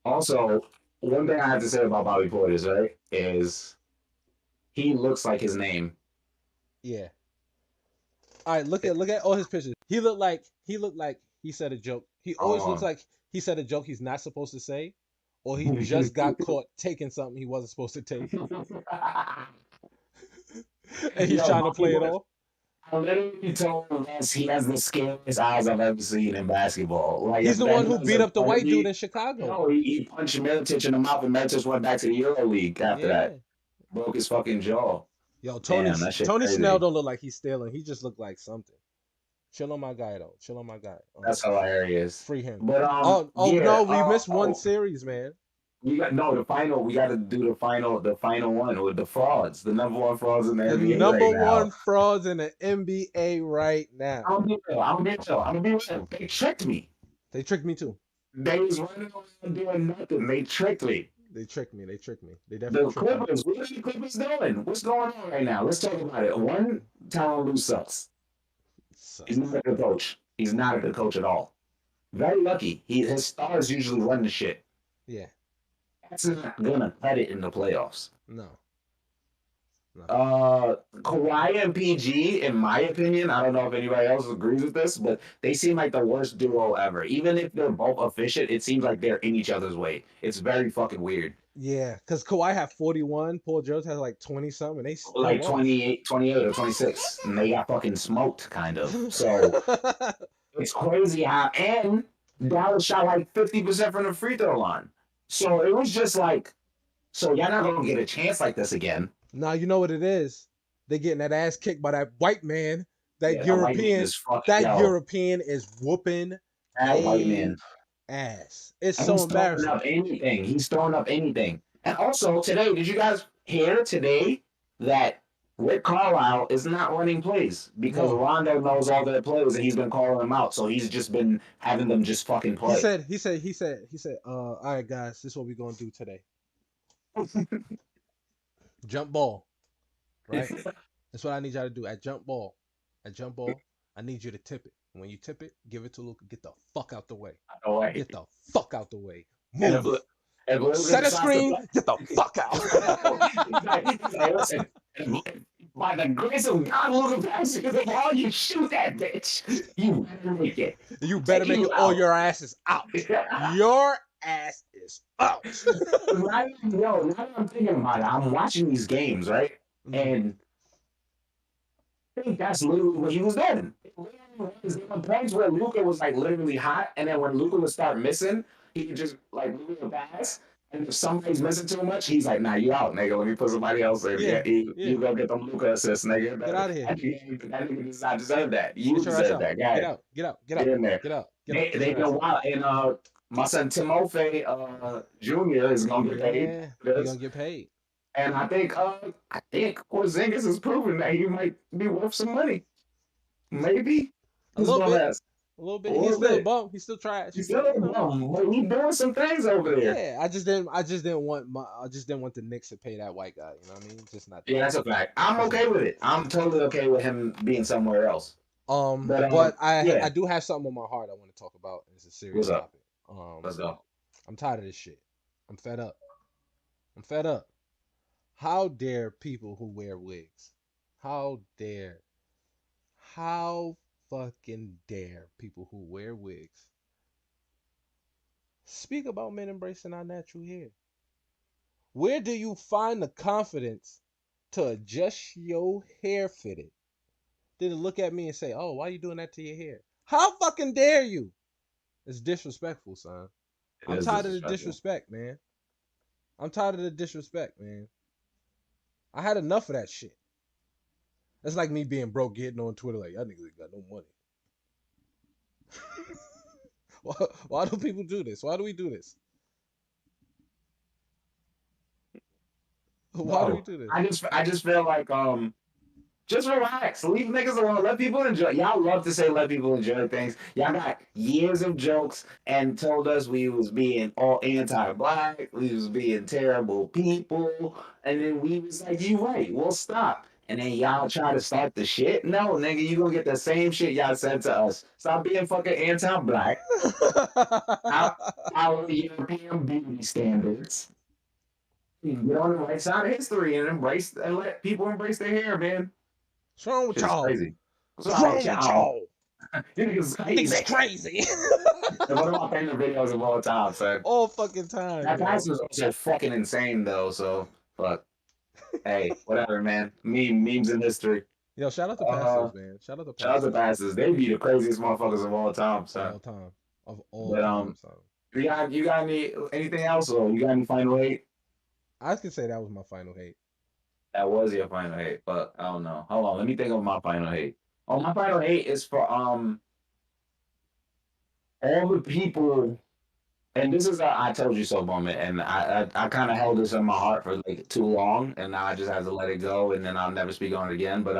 Also, one thing I have to say about Bobby Portis, right, is he looks like his name. Yeah. All right, look at all his pictures. He looked like he said a joke. He always looks like he said a joke he's not supposed to say, or he just got caught taking something he wasn't supposed to take, and he's trying to play it off. I literally told him that he has the scariest eyes I've ever seen in basketball. Like, He's the one who beat up the white dude in No, Chicago. he punched Miritich in the mouth, and Miritich went back to the Euro League after that. Broke his fucking jaw. Yo, Tony crazy. Snell don't look like he's stealing. He just looked like something. Chill on my guy though. Chill on my guy. That's hilarious. Free him. But no, we missed one series, man. The final. We got to do the final one with the frauds, the number one frauds in the NBA. The number one frauds in the NBA right now. I'm gonna be real. They tricked me. They tricked me too. They was running around doing nothing. They tricked me. They tricked me. They definitely tricked Clippers. What are the Clippers doing? What's going on right now? Let's talk about it. One, Tyronn Lue sucks. He's not a good coach. He's not a good coach at all. Very lucky. His stars usually run the shit. Yeah. That's not gonna cut it in the playoffs. No. Kawhi and PG, in my opinion, I don't know if anybody else agrees with this, but they seem like the worst duo ever. Even if they're both efficient, it seems like they're in each other's way. It's very fucking weird. Yeah, because Kawhi had 41, Paul George has like 20 something, and they still like 28 or 26, and they got fucking smoked, kind of. So it's crazy how, and Dallas shot like 50% from the free throw line. So it was just like, so y'all not gonna get a chance like this again. Nah, you know what it is? They getting that ass kicked by that white man. That European is whooping that white man ass. It's so embarrassing. He's throwing up anything. And also today, did you guys hear today that Rick Carlisle is not running plays because Rondo knows all their plays and he's been calling them out. So he's just been having them just fucking play. He said, all right, guys, this is what we're gonna do today. Jump ball. Right? That's what I need y'all to do. At jump ball, I need you to tip it. And when you tip it, give it to Luka. Get the fuck out the way. Get the fuck out the way. Move. Set a screen. Get the fuck out. By the grace of God, Luka passes the ball, you shoot that bitch. You better make it. You better make it, or your ass is out. Your ass is out. Now that I'm thinking about it, I'm watching these games, right? And I think that's literally what he was doing. There were points where Luka was like literally hot, and then when Luka would start missing, he could just like move the pass. And if somebody's missing too much, he's like, "Nah, you out, nigga. Let me put somebody else in. You go get them Luka assists, nigga. Get out of here. That nigga does not deserve that. You deserve that, guy. Get out. Get in there. They know why. And my son Timofey Jr. is gonna get paid. Yeah, he's gonna get paid. And I think Porzingis has proven that he might be worth some money. Maybe a little bit. He's still a bum. He's still trash. He's still a bum. But he's doing some things over there. Yeah, I just didn't want the Knicks to pay that white guy. You know what I mean? Just not. Yeah, that's a fact. I'm okay with it. I'm totally okay with him being somewhere else. But I do have something on my heart I want to talk about. It's a serious topic. Let's go. I'm tired of this shit. I'm fed up. How dare people who wear wigs? How fucking dare people who wear wigs speak about men embracing our natural hair? Where do you find the confidence to adjust your hair fitted? Then to look at me and say, "Oh, why are you doing that to your hair?" How fucking dare you? It's disrespectful, son. I'm tired of the disrespect, man. I had enough of that shit. That's like me being broke, getting on Twitter like, "Y'all niggas ain't got no money." Why do people do this? Why do we do this? Why do we do this? I just feel like Just relax. Leave niggas alone. Let people enjoy. Y'all love to say let people enjoy things. Y'all got years of jokes and told us we was being all anti-black, we was being terrible people, and then we was like, you right, we'll stop. And then y'all try to start the shit? No, nigga, you gonna get the same shit y'all said to us. Stop being fucking anti-black. Our European beauty standards. Get on the right side of history and embrace and let people embrace their hair, man. What's wrong with Shit is y'all? crazy. What's wrong with y'all? You niggas crazy. Niggas crazy. One of my favorite videos of all time, son. All fucking time. That yo. pass was also fucking insane, though. So, fuck. Hey, whatever, man. Memes in history. Yo, shout out to Passes, man. Shout out to Shout out to Passes. passes. They be the craziest motherfuckers of all time, Of son. all time. Of all But time. Son. you got anything else, or you got any final hate? I can say that was my final hate. That was your final hate, but I don't know. Hold on, let me think of my final hate. Oh, my final hate is for all the people, and this is a I told you so moment, and I kind of held this in my heart for like too long, and now I just have to let it go, and then I'll never speak on it again. But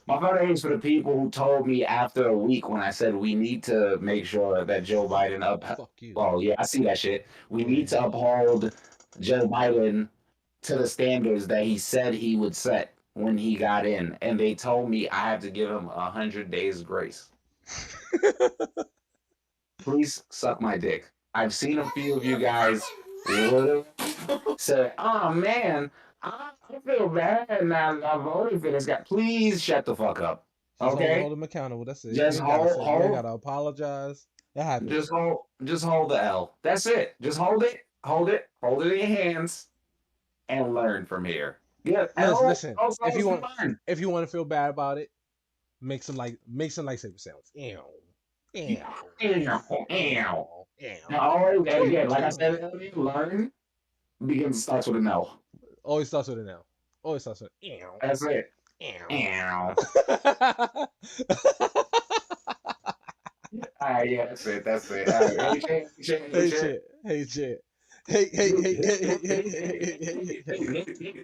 my final hate is for the people who told me after a week when I said we need to make sure that Joe Biden Fuck you. Oh yeah, I see that shit. We need to uphold Joe Biden to the standards that he said he would set when he got in, and they told me I have to give him 100 days grace. Please suck my dick. I've seen a few of you guys literally say, "Oh man, I feel bad now that I voted for this guy." Please shut the fuck up. Just Okay, hold him accountable. That's it. Just you ain't gotta hold. You ain't gotta apologize. That happens. Just hold the L. That's it. Just hold it in your hands, and learn from here. Yeah, Listen. If you learn. want to feel bad about it, make some lightsaber sounds. Ew. Ew. Now, always, and again, like I said earlier, learn starts with an L. Always starts with an L. Always starts with ew. That's it. Ew. All right, yeah, that's it. All right, hey, Hey.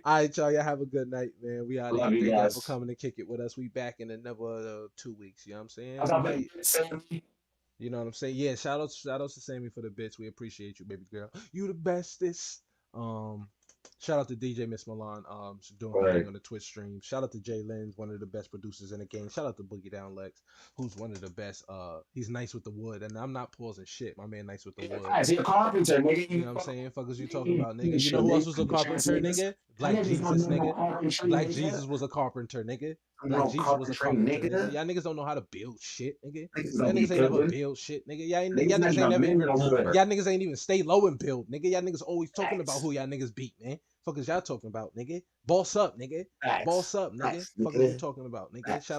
All right, y'all. Y'all have a good night, man. We out of Love here. you Thank y'all guys. for coming to kick it with us. We back in another 2 weeks. You know what I'm saying? You know what I'm saying? Yeah. Shout out to Sammy for the bits. We appreciate you, baby girl. You the bestest. Shout out to DJ Miss Milan, doing her thing on the Twitch stream. Shout out to Jay Lynn, one of the best producers in the game. Shout out to Boogie Down Lex, who's one of the best. He's nice with the wood, and I'm not pausing shit. My man nice with the wood. Is he a carpenter, nigga? You know what I'm saying? Fuckers you talking about, nigga. You know who else was a carpenter, nigga? Black Jesus, nigga. Black Jesus was a carpenter, nigga. Black Jesus was a carpenter, nigga. Y'all niggas don't know how to build shit, nigga. Y'all niggas ain't never build shit, nigga. Y'all niggas ain't even stay low and build, nigga. Y'all niggas always talking about who y'all niggas beat, man. Fuck is y'all talking about, nigga? Boss up, nigga. Boss up, nigga. Fuck is you talking about, nigga? Shout